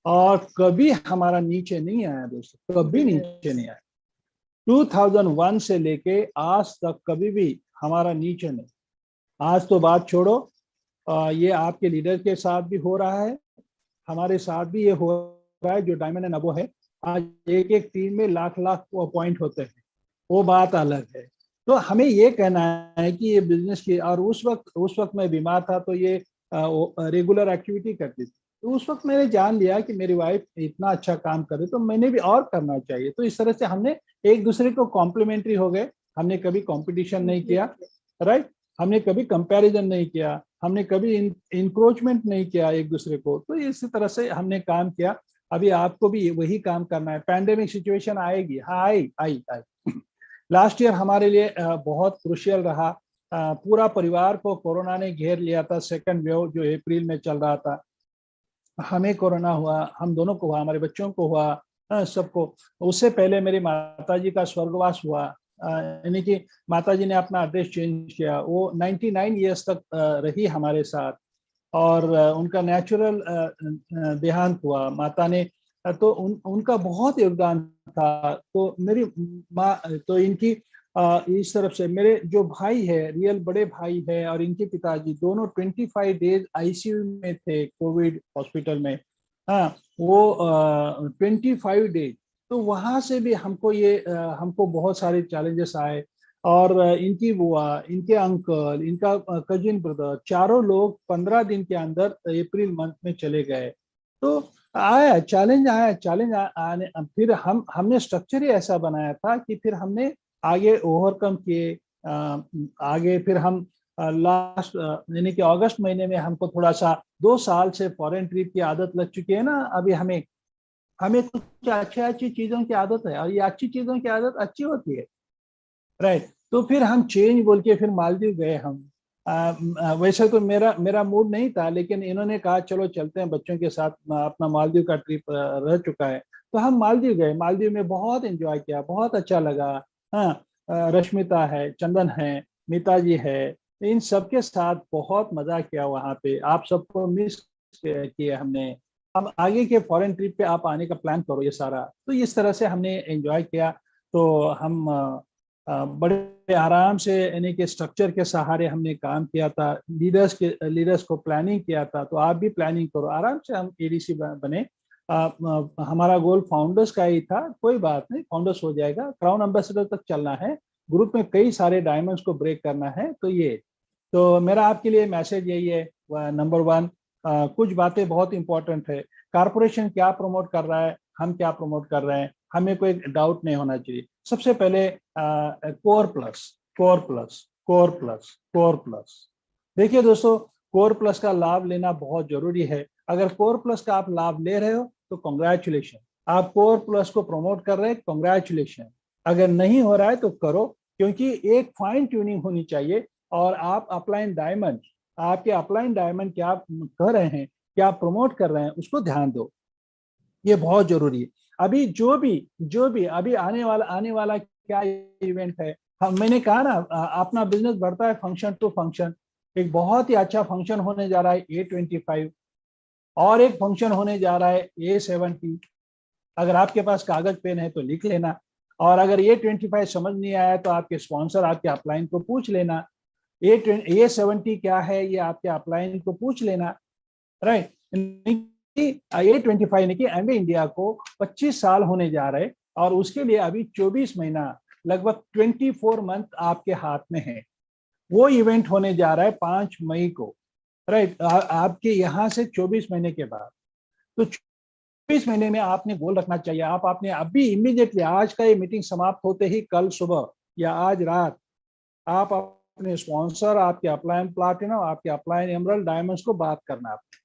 और कभी हमारा नीचे नहीं आया दोस्तों, कभी नीचे नहीं आया। 2001 से लेके आज तक कभी भी हमारा नीचे नहीं। आज तो बात छोड़ो, ये आपके लीडर के साथ भी हो रहा है, हमारे साथ भी ये हो रहा है। जो डायमंड एंड अबव है, आज एक एक टीम में लाख लाख पॉइंट होते हैं, वो बात अलग है। तो हमें ये कहना है कि ये बिजनेस की, और उस वक्त मैं बीमार था, तो ये रेगुलर एक्टिविटी करती थी। तो उस वक्त मैंने जान लिया कि मेरी वाइफ इतना अच्छा काम कर रही, तो मैंने भी और करना चाहिए। तो इस तरह से हमने एक दूसरे को कॉम्प्लीमेंट्री हो गए। हमने कभी कंपटीशन नहीं किया, राइट। हमने कभी कंपैरिजन नहीं किया, हमने कभी इंक्रोचमेंट नहीं किया एक दूसरे को। तो इसी तरह से हमने काम किया। अभी आपको भी वही काम करना है। पैंडेमिक सिचुएशन आएगी, हाँ आई। लास्ट ईयर हमारे लिए बहुत क्रुशियल रहा। पूरा परिवार को कोरोना ने घेर लिया था। सेकंड वेव जो अप्रैल में चल रहा था, हमें कोरोना हुआ, हम दोनों को हुआ, हमारे बच्चों को हुआ, सबको। उससे पहले मेरी माताजी का स्वर्गवास हुआ, यानी कि माताजी ने अपना एड्रेस चेंज किया। वो 99 ईयर्स तक रही हमारे साथ, और उनका नेचुरल देहांत हुआ। माता ने तो उनका बहुत योगदान था। तो मेरी माँ, तो इनकी इस तरफ से मेरे जो भाई है, रियल बड़े भाई है, और इनके पिताजी दोनों 25 डेज आईसीयू में थे कोविड हॉस्पिटल में। हाँ, वो 25 डेज। तो वहां से भी हमको बहुत सारे चैलेंजेस आए। और इनकी बुआ, इनके अंकल, इनका कजिन ब्रदर, चारों लोग 15 दिन के अंदर अप्रैल मंथ में चले गए। तो आया चैलेंज आने, फिर हमने स्ट्रक्चर ही ऐसा बनाया था कि फिर हमने आगे ओवरकम किए। आगे फिर हम लास्ट यानी कि अगस्त महीने में हमको थोड़ा सा 2 साल से फॉरेन ट्रिप की आदत लग चुकी है ना, अभी हमें कुछ अच्छी चीजों की आदत है, और ये अच्छी चीजों की आदत अच्छी होती है, राइट। तो फिर हम चेंज बोल के फिर मालदीव गए हम। वैसे तो मेरा मूड नहीं था, लेकिन इन्होंने कहा चलो चलते हैं बच्चों के साथ, अपना मालदीव का ट्रिप रह चुका है, तो हम मालदीव गए। मालदीव में बहुत एंजॉय किया, बहुत अच्छा लगा। हाँ, रश्मिता है, चंदन है, मीता जी है, इन सबके साथ बहुत मजा किया वहाँ पे। आप सबको मिस किया हमने। हम आगे के फॉरेन ट्रिप पे आप आने का प्लान करो ये सारा, तो इस तरह से हमने एंजॉय किया। तो हम बड़े आराम से यानी कि स्ट्रक्चर के सहारे हमने काम किया था, लीडर्स को प्लानिंग किया था। तो आप भी प्लानिंग करो, आराम से हम एडीसी बने। हमारा गोल फाउंडर्स का ही था, कोई बात नहीं, फाउंडर्स हो जाएगा, क्राउन एम्बेसडर तक चलना है, ग्रुप में कई सारे डायमंड्स को ब्रेक करना है। तो मेरा आपके लिए मैसेज यही है, नंबर 1, कुछ बातें बहुत इंपॉर्टेंट है। कारपोरेशन क्या प्रमोट कर रहा है, हम क्या प्रमोट कर रहे हैं, हमें कोई डाउट नहीं होना चाहिए। सबसे पहले कोर प्लस। देखिए दोस्तों, कोर प्लस का लाभ लेना बहुत जरूरी है। अगर कोर प्लस का आप लाभ ले रहे हो तो कॉन्ग्रेचुलेशन, आप कोर प्लस को प्रमोट कर रहे हैं, कॉन्ग्रेचुलेशन। अगर नहीं हो रहा है तो करो, क्योंकि एक फाइन ट्यूनिंग होनी चाहिए। और आप अपलाइन डायमंड, आपके अपलाइन डायमंड क्या कर रहे हैं, क्या प्रमोट कर रहे हैं, उसको ध्यान दो, ये बहुत जरूरी है। अभी जो भी अभी आने वाला क्या इवेंट है, मैंने कहा ना, अपना बिजनेस बढ़ता है फंक्शन टू फंक्शन। एक बहुत ही अच्छा फंक्शन होने जा रहा है A25, और एक फंक्शन होने जा रहा है A70। अगर आपके पास कागज पेन है तो लिख लेना, और अगर A25 समझ नहीं आया तो आपके स्पॉन्सर, आपके अपलाइन को पूछ लेना। A70 क्या है, ये आपके अपलाइन को पूछ लेना, राइट। A25 यानी कि एमवे इंडिया को 25 साल होने जा रहे, और उसके लिए अभी 24 महीना, लगभग 24 मंथ आपके हाथ में है। वो इवेंट होने जा रहा है 5 मई को, राइट, आपके यहाँ से 24 महीने के बाद। तो 24 महीने में आपने गोल रखना चाहिए। आपने अभी इमीडिएटली, आज का ये मीटिंग समाप्त होते ही, कल सुबह या आज रात, आप अपने स्पॉन्सर, आपके अपलाइन प्लाटिनम, आपके अपलाइन एमरल्ड डायमंड्स को बात करना आपने।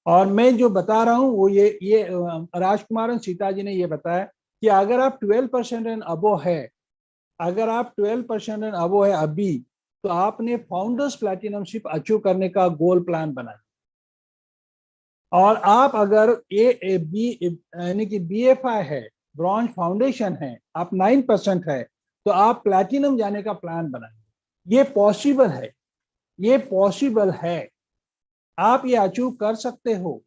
और मैं जो बता रहा हूँ वो ये राजकुमार और सीता जी ने ये बताया कि अगर आप 12% एंड अबो है, अगर आप 12% एंड अबो है अभी, तो आपने फाउंडर्स प्लैटिनमशिप अचीव करने का गोल प्लान बनाया। और आप अगर यानी कि BFI है, ब्रॉन्ज फाउंडेशन है, आप 9% है, तो आप प्लैटिनम जाने का प्लान बनाएंगे। ये पॉसिबल है, आप ये अचीव कर सकते हो।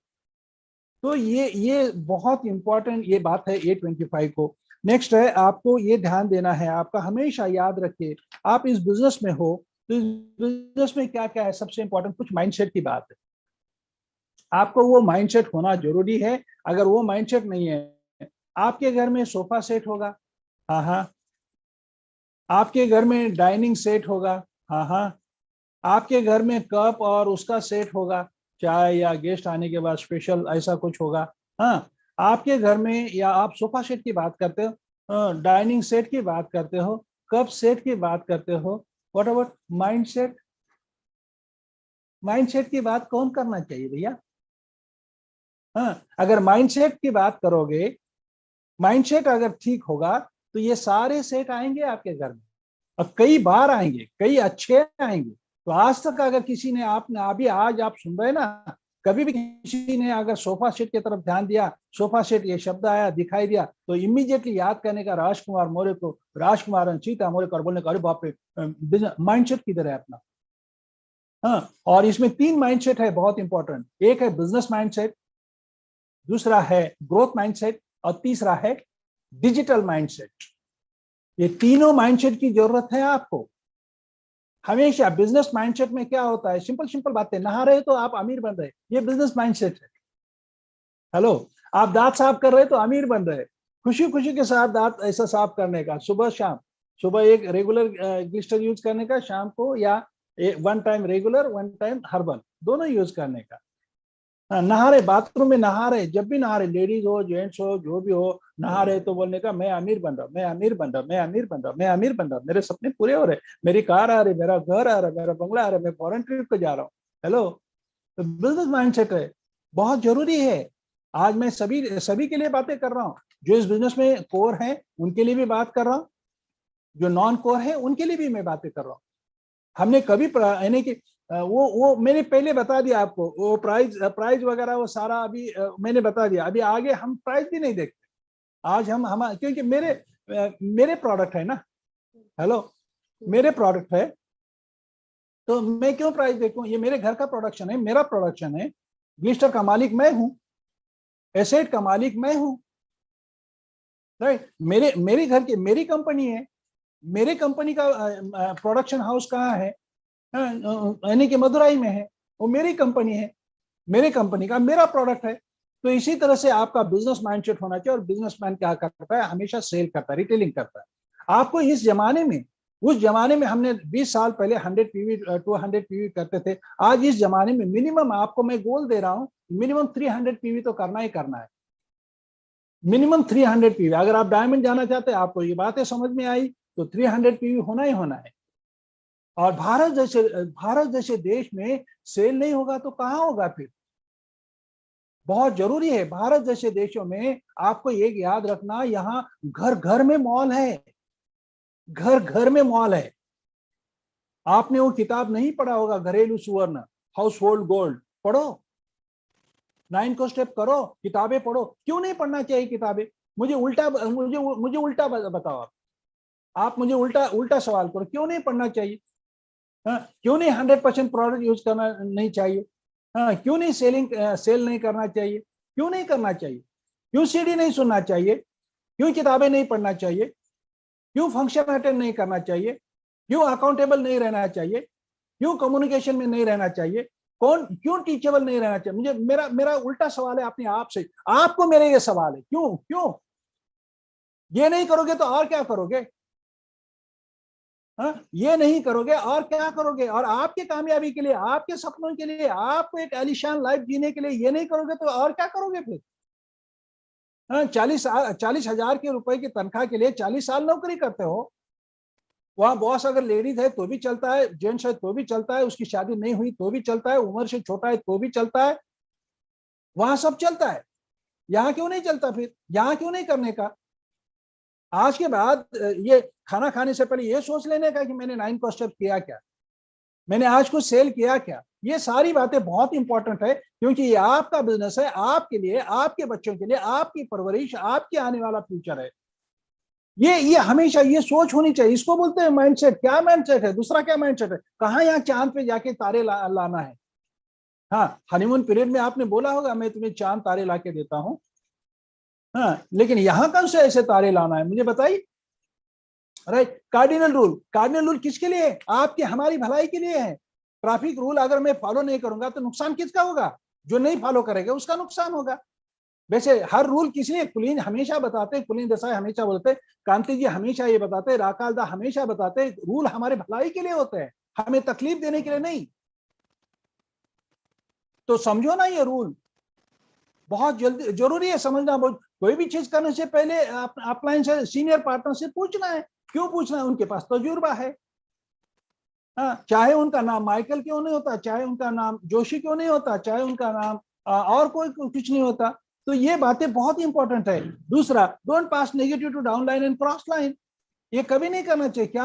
तो ये बहुत इंपॉर्टेंट ये बात है A25 को। नेक्स्ट है, आपको ये ध्यान देना है, आपका हमेशा याद रखिए, आप इस बिजनेस में हो तो इस बिजनेस में क्या क्या है, सबसे इंपॉर्टेंट कुछ माइंडसेट की बात है। आपको वो माइंडसेट होना जरूरी है। अगर वो माइंडसेट नहीं है, आपके घर में सोफा सेट होगा, हाँ, आपके घर में डाइनिंग सेट होगा, हाँ, आपके घर में कप और उसका सेट होगा, चाय या गेस्ट आने के बाद स्पेशल ऐसा कुछ होगा, हाँ, आपके घर में, या आप सोफा सेट की बात करते हो, डाइनिंग सेट की बात करते हो, कप सेट की बात करते हो, व्हाट अबाउट माइंडसेट? माइंडसेट की बात कौन करना चाहिए भैया? हाँ, अगर माइंडसेट की बात करोगे, माइंडसेट अगर ठीक होगा तो ये सारे सेट आएंगे आपके घर में, और कई बार आएंगे, कई अच्छे आएंगे। तो आज तक अगर किसी ने, आपने अभी आज आप सुन रहे ना, कभी भी किसी ने अगर सोफा सेट की तरफ ध्यान दिया, सोफा सेट ये शब्द आया, दिखाई दिया, तो इमीडिएटली याद करने का राजकुमार मौर्य को, राजकुमार और सीता मौर्य को, बोलने का अरे बाप रे, माइंडसेट किधर है अपना? हाँ, और इसमें 3 माइंडसेट है बहुत इंपॉर्टेंट। एक है बिजनेस माइंडसेट, दूसरा है ग्रोथ माइंडसेट, और तीसरा है डिजिटल माइंडसेट। ये तीनों माइंडसेट की जरूरत है आपको हमेशा। बिजनेस माइंडसेट में क्या होता है, सिंपल बातें, नहा रहे तो आप अमीर बन रहे, ये बिजनेस माइंडसेट है। हेलो, आप दांत साफ कर रहे तो अमीर बन रहे, खुशी के साथ दांत ऐसा साफ करने का, सुबह शाम, सुबह एक रेगुलर ग्लिस्टर यूज करने का, शाम को या 1 टाइम रेगुलर 1 टाइम हर्बल, दोनों यूज करने का। नहा रहे, बाथरूम में नहा रहे, जब भी नहा रहे, लेडीज हो जेंट्स हो जो भी हो, नहा रहे तो बोलने का मैं अमीर बन रहा हूं, मैं अमीर बन रहा हूं, मैं अमीर बन रहा हूं, मैं अमीर बन रहा हूं, मेरे सपने पूरे हो रहे, मेरी कार आ रही, मेरा घर आ रहा है, मेरा बंगला आ रहा है, मैं फॉरेन ट्रिप पे जा रहा हूँ। हेलो, तो बिजनेस माइंडसेट है, बहुत जरूरी है। आज मैं सभी के लिए बातें कर रहा हूँ, जो इस बिजनेस में कोर है उनके लिए भी बात कर रहा हूँ, जो नॉन कोर है उनके लिए भी मैं बातें कर रहा हूँ। हमने कभी यानी कि वो मैंने पहले बता दिया आपको, वो प्राइज वगैरह वो सारा अभी मैंने बता दिया, अभी आगे हम प्राइस भी नहीं देखते। आज हम क्योंकि मेरे प्रोडक्ट है ना, हेलो, मेरे प्रोडक्ट है, तो मैं क्यों प्राइस देखूं? ये मेरे घर का प्रोडक्शन है, मेरा प्रोडक्शन है, ग्लिस्टर का मालिक मैं हूं, एसेट का मालिक मैं हूं, राइट। मेरे घर की मेरी कंपनी है, मेरे कंपनी का प्रोडक्शन हाउस कहाँ है? यानी कि मदुराई में है, वो मेरी कंपनी है, मेरे कंपनी का मेरा प्रोडक्ट है। तो इसी तरह से आपका बिजनेस माइंडसेट होना चाहिए। और बिजनेसमैन क्या करता है? हमेशा सेल करता है, रिटेलिंग करता है। आपको इस जमाने में, उस जमाने में हमने 20 साल पहले 100 पीवी 200 पीवी करते थे, आज इस जमाने में मिनिमम आपको मैं गोल दे रहा हूं, मिनिमम 300 पीवी तो करना ही करना है, मिनिमम 300 पीवी। अगर आप डायमंड जाना चाहते हैं, आपको ये बातें समझ में आई, तो 300 पीवी होना ही होना है। और भारत जैसे देश में सेल नहीं होगा तो कहां होगा फिर? बहुत जरूरी है। भारत जैसे देशों में आपको एक याद रखना, यहाँ घर घर में मॉल है, घर घर में मॉल है। आपने वो किताब नहीं पढ़ा होगा, घरेलू सुवर्ण, हाउस होल्ड गोल्ड, पढ़ो, 9 को स्टेप करो, किताबें पढ़ो। क्यों नहीं पढ़ना चाहिए किताबें? मुझे उल्टा बताओ। आप मुझे उल्टा सवाल करो, क्यों नहीं पढ़ना चाहिए? क्यों नहीं 100% प्रोडक्ट यूज करना नहीं चाहिए? क्यों नहीं सेल नहीं करना चाहिए? क्यों नहीं करना चाहिए? क्यों सीडी नहीं सुनना चाहिए? क्यों किताबें नहीं पढ़ना चाहिए? क्यों फंक्शन अटेंड नहीं करना चाहिए? क्यों अकाउंटेबल नहीं रहना चाहिए? क्यों कम्युनिकेशन में नहीं रहना चाहिए? क्यों टीचेबल नहीं रहना चाहिए? मुझे मेरा उल्टा सवाल है अपने आप से, आपको मेरे ये सवाल है, क्यों ये नहीं करोगे तो और क्या करोगे? ये नहीं करोगे और क्या करोगे? और आपकी कामयाबी के लिए, आपके सपनों के लिए, आपको एक आलीशान लाइफ जीने के लिए ये नहीं करोगे तो और क्या करोगे फिर? 40,000 के रुपए की तनख्वाह के लिए 40 साल नौकरी करते हो। वहां बॉस अगर लेडीज है तो भी चलता है, जेंट्स है तो भी चलता है, उसकी शादी नहीं हुई तो भी चलता है, उम्र से छोटा है तो भी चलता है, वहां सब चलता है। यहाँ क्यों नहीं चलता फिर? यहाँ क्यों नहीं करने का? आज के बाद ये खाना खाने से पहले ये सोच लेने का कि मैंने 9 को स्टेप किया क्या, मैंने आज कुछ सेल किया क्या। ये सारी बातें बहुत इंपॉर्टेंट है, क्योंकि ये आपका बिजनेस है, आपके लिए, आपके बच्चों के लिए, आपकी परवरिश, आपके आने वाला फ्यूचर है। ये हमेशा ये सोच होनी चाहिए। इसको बोलते हैं माइंडसेट। क्या माइंडसेट है? दूसरा क्या माइंडसेट है? कहाँ यहाँ चांद पे जाके तारे लाना है? हाँ, हनीमून पीरियड में आपने बोला होगा मैं तुम्हें चांद तारे ला के देता हूँ, हाँ, लेकिन यहां कौन से ऐसे तारे लाना है मुझे बताइए, राइट। कार्डिनल रूल किसके लिए है? आपकी हमारी भलाई के लिए है। ट्रैफिक रूल अगर मैं फॉलो नहीं करूंगा तो नुकसान किसका होगा? जो नहीं फॉलो करेगा उसका नुकसान होगा। वैसे हर रूल किसने? कुलीन हमेशा बताते, कुलीन देसाई हमेशा बोलते, कांति जी हमेशा ये बताते, राकालदा हमेशा बताते, रूल हमारे भलाई के लिए होते हैं, हमें तकलीफ देने के लिए नहीं। तो समझो ना, ये रूल बहुत जल्दी जरूरी है समझना। कोई भी चीज करने से पहले अपलाइन से सीनियर पार्टनर से पूछना है। क्यों पूछना है? उनके पास तजुर्बा है। चाहे उनका नाम माइकल क्यों नहीं होता, चाहे उनका नाम जोशी क्यों नहीं होता, चाहे उनका नाम और कोई कुछ नहीं होता। तो ये बातें बहुत इंपॉर्टेंट है। दूसरा, don't pass negative to down line and cross line. ये कभी नहीं करना चाहिए। क्या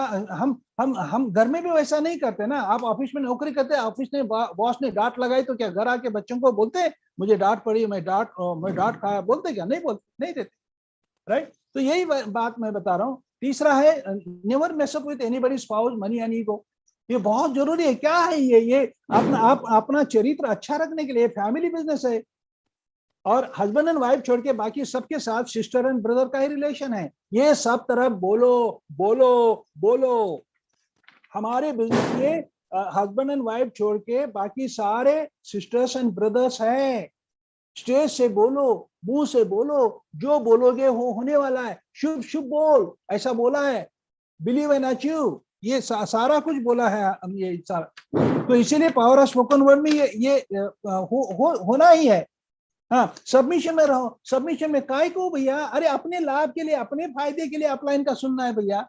हम घर में भी वैसा नहीं करते ना? आप ऑफिस में नौकरी करते हैं, ऑफिस ने बॉस ने डांट लगाई तो क्या घर आके बच्चों को बोलते हैं मुझे डांट पड़ी, मैं डांट खाया? बोलते क्या? नहीं बोलते, नहीं देते, राइट। तो यही बात मैं बता रहा हूँ। तीसरा है, never mess up with anybody spouse money and ego. ये बहुत जरूरी है। क्या है ये अपना चरित्र अच्छा रखने के लिए फैमिली बिजनेस है, और हस्बैंड एंड वाइफ छोड़ के बाकी सबके साथ सिस्टर एंड ब्रदर का ही रिलेशन है। ये सब तरफ बोलो बोलो बोलो। हमारे बिजनेस में हस्बैंड एंड वाइफ छोड़ के बाकी सारे सिस्टर्स एंड ब्रदर्स हैं। स्टेज से बोलो, मुंह से बोलो, जो बोलोगे वो होने वाला है। शुभ शुभ बोल, ऐसा बोला है, बिलीव एंड अचीव। ये सारा कुछ बोला है हम, ये सारा। तो इसीलिए पावर ऑफ स्पोकन वर्ड में ये होना ही है। हाँ, सबमिशन में रहो, सबमिशन में काय को भैया, अरे अपने लाभ के लिए, अपने फायदे के लिए अपलाइन का सुनना है भैया।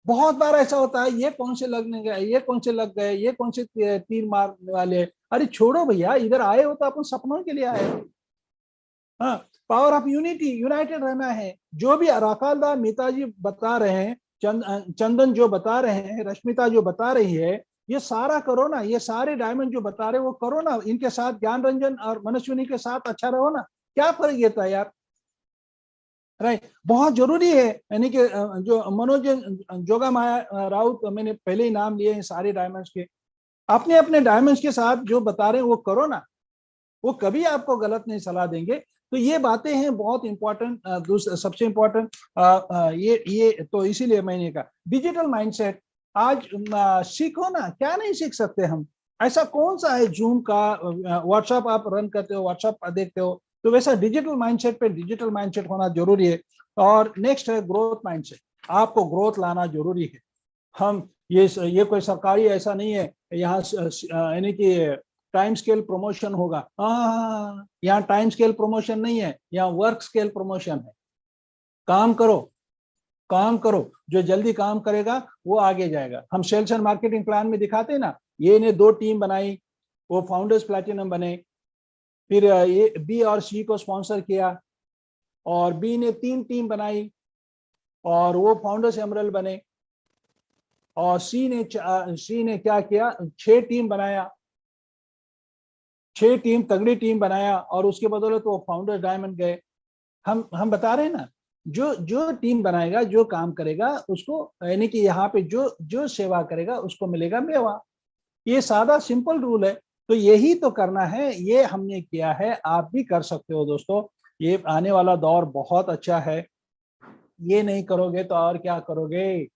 बहुत बार ऐसा होता है, ये कौन से लगने गए, ये कौन से लग गए, ये कौन से तीर मारने वाले, अरे छोड़ो भैया, इधर आए हो तो अपन सपनों के लिए आए हो। हाँ, पावर ऑफ यूनिटी, यूनाइटेड रहना है। जो भी राकालदा मीता जी बता रहे हैं, चंदन जो बता रहे हैं, रश्मिता जो बता रही है, ये सारा करो ना, ये सारे डायमंड जो बता रहे वो करो ना, इनके साथ ज्ञान रंजन और मनस्विनी के साथ अच्छा रहो ना, क्या फर्क देता है यार, राइट। बहुत जरूरी है, यानी कि जो मनोज जोगा माया राउत, मैंने पहले ही नाम लिए हैं सारे डायमंड्स के, अपने अपने डायमंड्स के साथ जो बता रहे हैं वो करो ना, वो कभी आपको गलत नहीं सलाह देंगे। तो ये बातें हैं बहुत इंपॉर्टेंट। सबसे इंपॉर्टेंट ये तो इसीलिए मैंने कहा डिजिटल माइंडसेट। आज सीखो ना, क्या नहीं सीख सकते हम, ऐसा कौन सा है, जूम का, व्हाट्सएप आप रन करते हो, व्हाट्सएप देखते हो, तो वैसा डिजिटल माइंडसेट पे डिजिटल माइंडसेट होना जरूरी है। और नेक्स्ट है ग्रोथ माइंडसेट, आपको ग्रोथ लाना जरूरी है। हम ये कोई सरकारी ऐसा नहीं है यहाँ यानी कि टाइम स्केल प्रमोशन होगा, यहाँ टाइम स्केल प्रमोशन नहीं है, यहाँ वर्क स्केल प्रमोशन है। काम करो, काम करो, जो जल्दी काम करेगा वो आगे जाएगा। हम सेल्स एंड मार्केटिंग प्लान में दिखाते हैं ना, ये ने 2 टीम बनाई, वो फाउंडर्स प्लैटिनम बने, फिर ये बी और सी को स्पॉन्सर किया, और बी ने 3 टीम बनाई और वो फाउंडर्स एमरल्ड बने, और सी ने क्या किया, 6 टीम बनाया, 6 टीम तगड़ी टीम बनाया, और उसके बदौलत वो फाउंडर डायमंड गए। हम बता रहे हैं ना, जो टीम बनाएगा, जो काम करेगा उसको, यानी कि यहाँ पे जो सेवा करेगा उसको मिलेगा मेवा। ये सादा सिंपल रूल है। तो यही तो करना है, ये हमने किया है, आप भी कर सकते हो दोस्तों। ये आने वाला दौर बहुत अच्छा है, ये नहीं करोगे तो और क्या करोगे।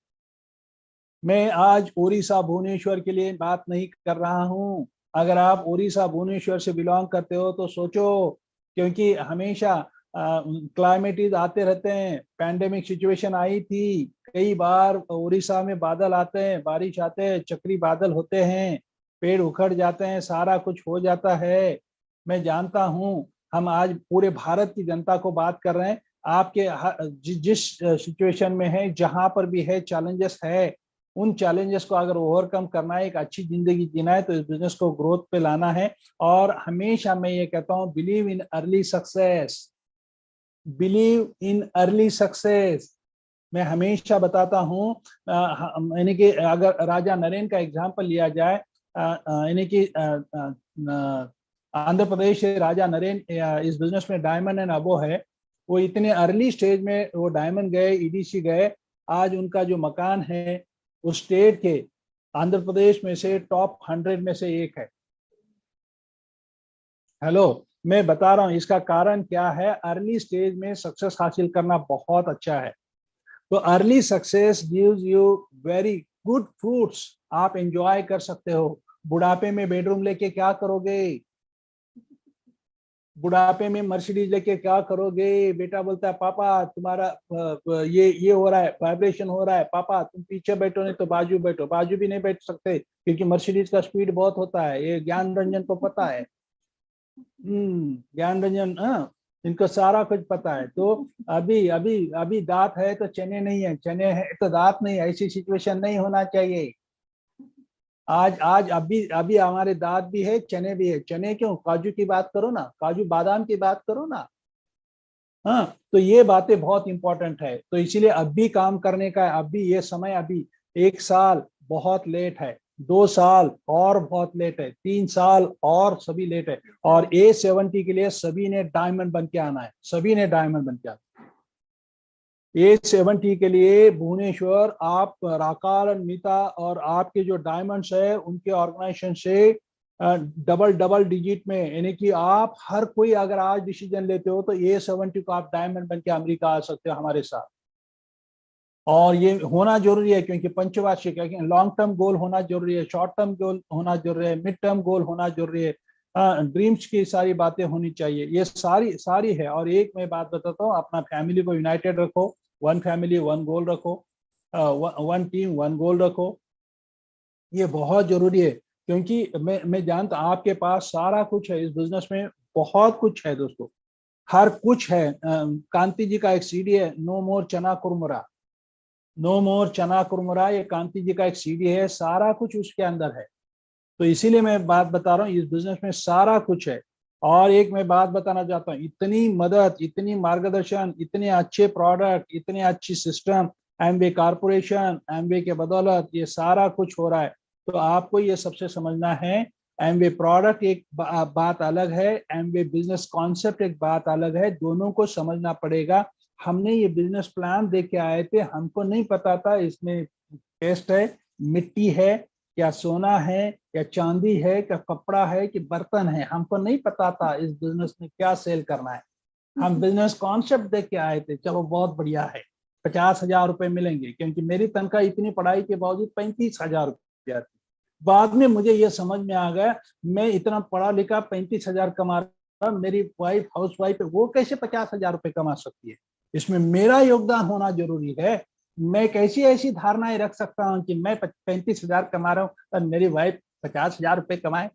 मैं आज उड़ीसा भुवनेश्वर के लिए बात नहीं कर रहा हूँ। अगर आप उड़ीसा भुवनेश्वर से बिलोंग करते हो तो सोचो, क्योंकि हमेशा क्लाइमेटीज आते रहते हैं। पैंडेमिक सिचुएशन आई थी, कई बार उड़ीसा में बादल आते हैं, बारिश आते हैं, चक्री बादल होते हैं, पेड़ उखड़ जाते हैं, सारा कुछ हो जाता है। मैं जानता हूँ, हम आज पूरे भारत की जनता को बात कर रहे हैं। आपके जिस सिचुएशन में है, जहां पर भी है, चैलेंजेस है, उन चैलेंजेस को अगर ओवरकम करना है, एक अच्छी जिंदगी जीना है, तो इस बिजनेस को ग्रोथ पे लाना है। और हमेशा मैं ये कहता हूँ, believe in early success, believe in early success. मैं हमेशा बताता हूँ, यानी कि अगर राजा नरेन का एग्जाम्पल लिया जाए, यानी कि आंध्र प्रदेश से राजा नरेन इस बिजनेस में डायमंड एंड अबो है। वो इतने अर्ली स्टेज में वो डायमंड गए, ईडीसी गए। आज उनका जो मकान है उस स्टेट के, आंध्र प्रदेश में से टॉप 100 में से एक है। हेलो, मैं बता रहा हूँ इसका कारण क्या है। अर्ली स्टेज में सक्सेस हासिल करना बहुत अच्छा है। तो early success gives you very good fruits, आप एंजॉय कर सकते हो। बुढ़ापे में बेडरूम लेके क्या करोगे, बुढ़ापे में मर्सिडीज लेके क्या करोगे। बेटा बोलता है, पापा तुम्हारा ये हो रहा है, वाइब्रेशन हो रहा है, पापा तुम पीछे बैठो नहीं तो बाजू बैठो। बाजू भी नहीं बैठ सकते क्योंकि मर्सिडीज का स्पीड बहुत होता है, ये ज्ञान रंजन को पता है। ज्ञान रंजन, इनको सारा कुछ पता है। तो अभी दांत है तो चने नहीं है, चने है तो दांत नहीं है, ऐसी सिचुएशन नहीं होना चाहिए। आज अभी हमारे दांत भी है, चने भी है। चने क्यों, काजू की बात करो ना, काजू बादाम की बात करो ना। हाँ, तो ये बातें बहुत इंपॉर्टेंट है। तो इसीलिए अभी काम करने का, अभी ये समय, अभी 1 साल बहुत लेट है, 2 साल और बहुत लेट है, 3 साल और सभी लेट है। और A70 के लिए सभी ने डायमंड बन के आना है, सभी ने डायमंड बन के आना है। A70 के लिए भुवनेश्वर, आप राकाल, मीता और आपके जो डायमंड्स है उनके ऑर्गेनाइजेशन से डबल डिजिट में, यानी कि आप हर कोई अगर आज डिसीजन लेते हो तो A70 को आप डायमंड बन के अमेरिका आ सकते हो हमारे साथ। और ये होना जरूरी है क्योंकि पंचवार्षिक है, लॉन्ग टर्म गोल होना जरूरी है, शॉर्ट टर्म गोल होना जरूरी है, मिड टर्म गोल होना जरूरी है, ड्रीम्स की सारी बातें होनी चाहिए। ये सारी है। और एक मैं बात बताता हूँ, अपना फैमिली को यूनाइटेड रखो, 1 फैमिली 1 गोल रखो। वन टीम वन गोल रखो। ये बहुत जरूरी है, क्योंकि मैं जानता आपके पास सारा कुछ है इस बिजनेस में, बहुत कुछ है दोस्तों, हर कुछ है। कांति जी का एक सीडी है, नो मोर चना कुरमुरा, नो मोर चना कुरमुरा, ये कांति जी का एक सीडी है, सारा कुछ उसके अंदर है। तो इसीलिए मैं बात बता रहा हूँ, इस बिजनेस में सारा कुछ है। और एक मैं बात बताना चाहता हूँ, इतनी मदद, इतनी मार्गदर्शन, इतने अच्छे प्रोडक्ट, इतने अच्छी सिस्टम एमवे कॉर्पोरेशन, एमवे के बदौलत ये सारा कुछ हो रहा है। तो आपको ये सबसे समझना है, एमवे प्रोडक्ट एक बात अलग है, एमवे बिजनेस कॉन्सेप्ट एक बात अलग है, दोनों को समझना पड़ेगा। हमने ये बिजनेस प्लान देख के आए थे, हमको नहीं पता था इसमें टेस्ट है, मिट्टी है, या सोना है, या चांदी है, क्या कपड़ा है, कि बर्तन है, हमको नहीं पता था इस बिजनेस में क्या सेल करना है। हम बिजनेस कॉन्सेप्ट देख के आए थे, चलो बहुत बढ़िया है, 50,000 रुपए मिलेंगे, क्योंकि मेरी तनख्वाह इतनी पढ़ाई के बावजूद 35,000 रुपया थी। बाद में मुझे ये समझ में आ गया, मैं इतना पढ़ा लिखा 35,000 कमा रहा, मेरी वाइफ हाउस वाइफ है, वो कैसे 50,000 रुपए कमा सकती है? इसमें मेरा योगदान होना जरूरी है। मैं कैसी ऐसी धारणाएं रख सकता हूँ कि मैं 35,000 कमा रहा हूँ और मेरी वाइफ 50,000 रुपए कमाए?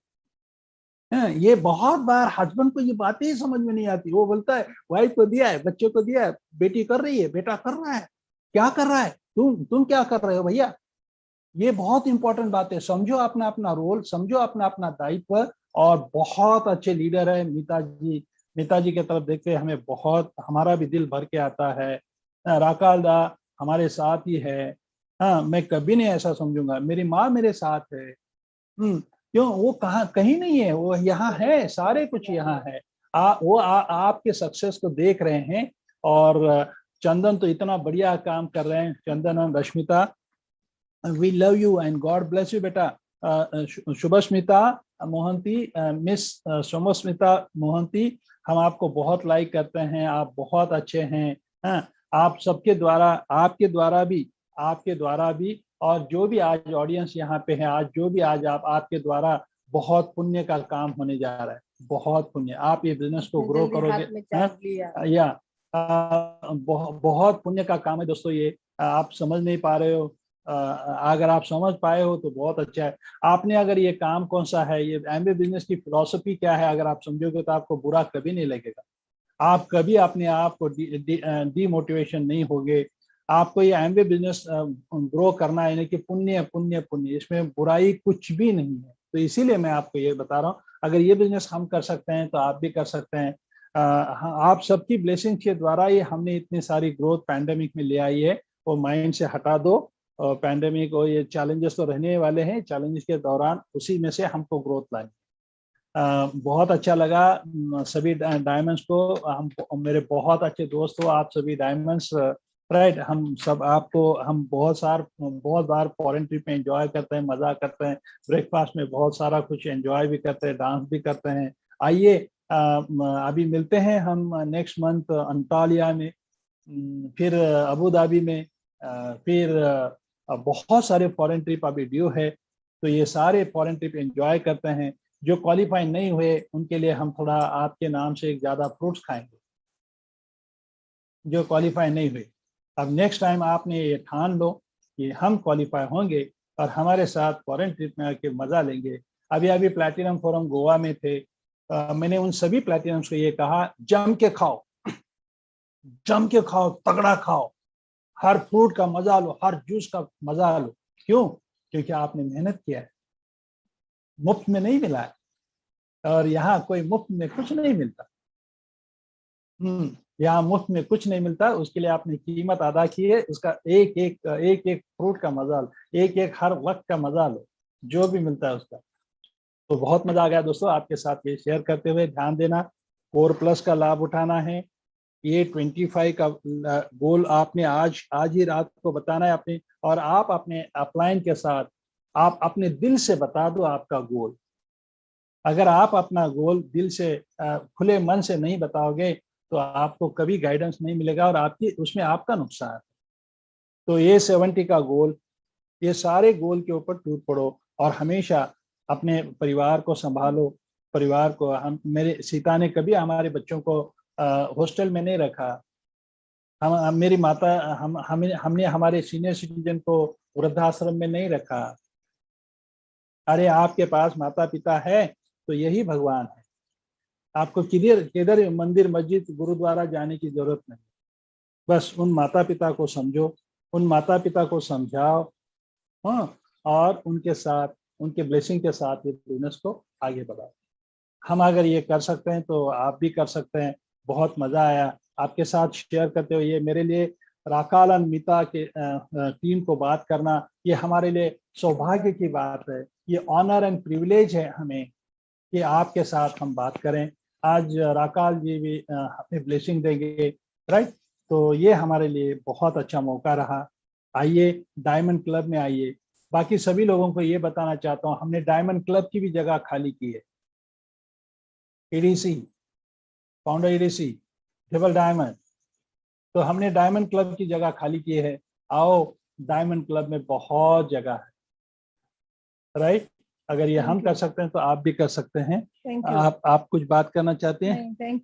ये बहुत बार हस्बैंड को ये बातें ही समझ में नहीं आती। वो बोलता है वाइफ को दिया है, बच्चों को दिया है, बेटी कर रही है, बेटा कर रहा है, क्या कर रहा है, तुम क्या कर रहे हो भैया? ये बहुत इंपॉर्टेंट बात है। समझो अपना अपना रोल, समझो अपना अपना दायित्व। और बहुत अच्छे लीडर है मीता जी, मीता जी की तरफ देखते हमें बहुत, हमारा भी दिल भर के आता है। राकाल दा हमारे साथ ही है। हाँ, मैं कभी नहीं ऐसा समझूंगा, मेरी माँ मेरे साथ है। क्यों? वो कहीं नहीं है, वो यहाँ है, सारे कुछ यहाँ है। आपके सक्सेस को देख रहे हैं। और चंदन तो इतना बढ़िया काम कर रहे हैं, चंदन और Rashmita, we love you and God bless you बेटा। शुभस्मिता मोहंती, मिस सोमस्मिता मोहंती, हम आपको बहुत लाइक करते हैं, आप बहुत अच्छे हैं। हाँ, आप सबके द्वारा, आपके द्वारा भी और जो भी आज ऑडियंस यहाँ पे है, आज जो भी आज आपके द्वारा बहुत पुण्य का काम होने जा रहा है, बहुत पुण्य। आप ये बिजनेस को ग्रो करोगे, या बहुत पुण्य का काम है दोस्तों। ये आप समझ नहीं पा रहे हो, अगर आप समझ पाए हो तो बहुत अच्छा है। आपने अगर ये काम कौन सा है, ये एमबीए बिजनेस की फिलॉसफी क्या है, अगर आप समझोगे तो आपको बुरा कभी नहीं लगेगा। आप कभी अपने आप को डीमोटिवेशन नहीं होगे। आपको ये एमबीए बिजनेस ग्रो करना है, यानी कि पुण्य पुण्य पुण्य, इसमें बुराई कुछ भी नहीं है। तो इसीलिए मैं आपको ये बता रहा हूँ, अगर ये बिजनेस हम कर सकते हैं तो आप भी कर सकते हैं। आप सबकी ब्लेसिंग के द्वारा ये हमने इतनी सारी ग्रोथ पैंडेमिक में ले आई है, वो माइंड से हटा दो। और पैंडेमिक और ये चैलेंजेस तो रहने वाले हैं, चैलेंजेस के दौरान उसी में से हमको ग्रोथ लाएंगे। बहुत अच्छा लगा सभी डायमंड्स को, हम मेरे बहुत अच्छे दोस्त हो आप सभी डायमंड्स, राइट। हम सब आपको, हम बहुत बार फॉरेन ट्रिप में एंजॉय करते हैं, मजा करते हैं, ब्रेकफास्ट में बहुत सारा कुछ एंजॉय भी करते हैं, डांस भी करते हैं। आइए अभी मिलते हैं हम नेक्स्ट मंथ अंटालिया में, फिर अबू धाबी में, फिर बहुत सारे फॉरेन ट्रिप अभी ड्यू है। तो ये सारे फॉरेन ट्रिप एंजॉय करते हैं। जो क्वालिफाई नहीं हुए उनके लिए हम थोड़ा आपके नाम से एक ज्यादा फ्रूट्स खाएंगे, जो क्वालिफाई नहीं हुए। अब नेक्स्ट टाइम आपने ये ठान लो कि हम क्वालिफाई होंगे और हमारे साथ फॉरेन ट्रिप में आके मजा लेंगे। अभी प्लैटिनम फोरम गोवा में थे, मैंने उन सभी प्लैटिनम्स को ये कहा, जम के खाओ, जम के खाओ, तगड़ा खाओ, हर फ्रूट का मजा लो, हर जूस का मजा लो। क्यों? क्योंकि आपने मेहनत किया है, मुफ्त में नहीं मिला है। और यहाँ कोई मुफ्त में कुछ नहीं मिलता। यहाँ मुफ्त में कुछ नहीं मिलता, उसके लिए आपने कीमत अदा की है। उसका एक एक फ्रूट का मजा लो, एक हर वक्त का मजा लो, जो भी मिलता है उसका। तो बहुत मजा आ गया दोस्तों आपके साथ ये शेयर करते हुए। ध्यान देना, कोर प्लस का लाभ उठाना है। ये 25 का गोल आपने आज ही रात को बताना है अपने, और आप अपने अपलाइन के साथ आप अपने दिल से बता दो आपका गोल। अगर आप अपना गोल दिल से खुले मन से नहीं बताओगे तो आपको कभी गाइडेंस नहीं मिलेगा और आपकी उसमें आपका नुकसान है। तो ये 70 का गोल, ये सारे गोल के ऊपर टूट पड़ो और हमेशा अपने परिवार को संभालो। परिवार को, हम, मेरे सीता ने कभी हमारे बच्चों को हॉस्टल में नहीं रखा, मेरी माता हमने हमारे सीनियर सिटीजन को वृद्धाश्रम में नहीं रखा। अरे आपके पास माता पिता है तो यही भगवान है। आपको किधर मंदिर मस्जिद गुरुद्वारा जाने की जरूरत नहीं। बस उन माता पिता को समझो, उन माता पिता को समझाओ, हाँ, और उनके साथ, उनके ब्लेसिंग के साथ ये बिजनेस को आगे बढ़ाओ। हम अगर ये कर सकते हैं तो आप भी कर सकते हैं। बहुत मजा आया आपके साथ शेयर करते हुए। ये मेरे लिए राकाल और मिता के टीम को बात करना, ये हमारे लिए सौभाग्य की बात है। ये ऑनर एंड प्रिविलेज है हमें कि आपके साथ हम बात करें। आज राकाल जी भी हमें ब्लेसिंग देंगे, राइट? तो ये हमारे लिए बहुत अच्छा मौका रहा। आइए डायमंड क्लब में आइए। बाकी सभी लोगों को ये बताना चाहता हूँ, हमने डायमंड क्लब की भी जगह खाली की है। ADC, founder ADC, triple diamond, तो हमने डायमंड क्लब की जगह खाली की है। आओ, डायमंड क्लब में बहुत जगह है, राइट? अगर ये हम कर सकते हैं तो आप भी कर सकते हैं। आप कुछ बात करना चाहते हैं? Thank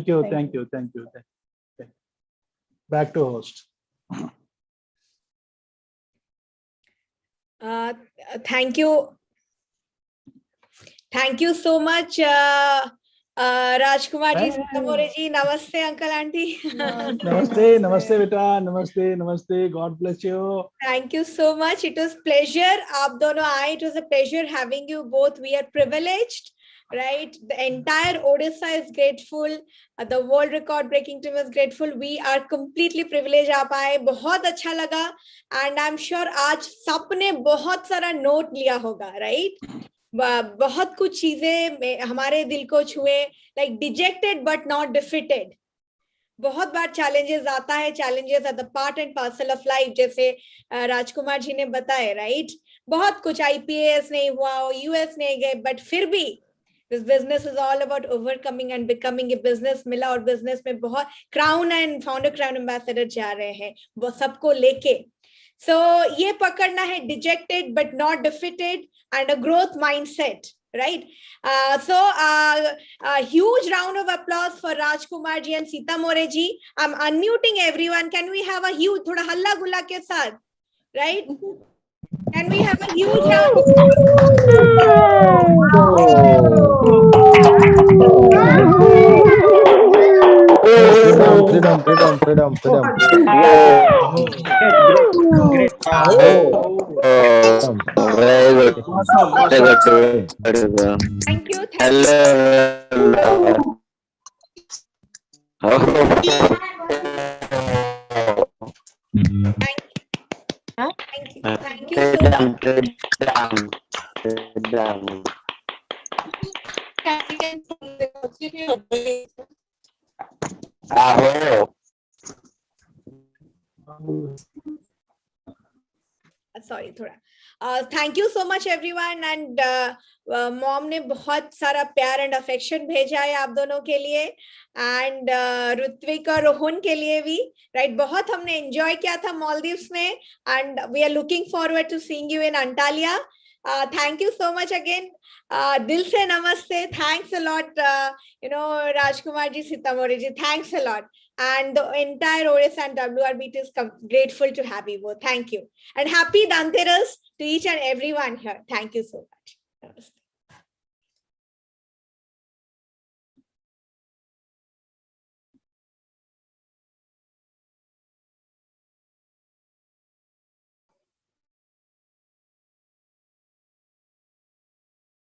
you. Back to host. Thank you so much, Rajkumar ji, Sitamore ji. Namaste, uncle, auntie. नमस्ते बेटा, नमस्ते. God bless you. Thank you so much. It was pleasure. आप दोनों आए. It was a pleasure having you both. We are privileged, right? The entire Odisha is grateful. The world record breaking team is grateful. We are completely privileged. आप आए, बहुत अच्छा लगा. And I'm sure आज सबने बहुत सारा नोट लिया होगा, right? बहुत कुछ चीजें हमारे दिल को छुए, like dejected but not defeated. बहुत बार challenges आता है, challenges are the part and parcel of life, जैसे राजकुमार जी ने बताया, right? बहुत कुछ IPS नहीं हुआ, US नहीं गए, but फिर भी this business is all about overcoming and becoming a business मिला, और business में बहुत crown and founder crown ambassador जा रहे हैं, वो सबको लेके. So ये पकड़ना है dejected but not defeated and a growth mindset, right? A huge round of applause for Rajkumar ji and Sitamore ji. I'm unmuting everyone. Can we have a huge, थोड़ा हल्ला गुल्ला के साथ, right? Can we have a huge round of Freedom. Great. Very good. Thank you. Hello. Thank you so much. Sorry, थोड़ा. Thank you so much everyone, and mom ने बहुत सारा प्यार एंड अफेक्शन भेजा है आप दोनों के लिए, एंड ऋत्विक और रोहन के लिए भी, राइट? बहुत हमने एंजॉय किया था मालदीव्स में, and we are looking forward to seeing you in Antalya. Thank you so much again. दिल से namaste. Thanks a lot, Rajkumar ji, Sitamore ji, thanks a lot. And the entire Odisha and WRBT is grateful to have you both. Thank you. And happy Dhanteras to each and everyone here. Thank you so much. Namaste.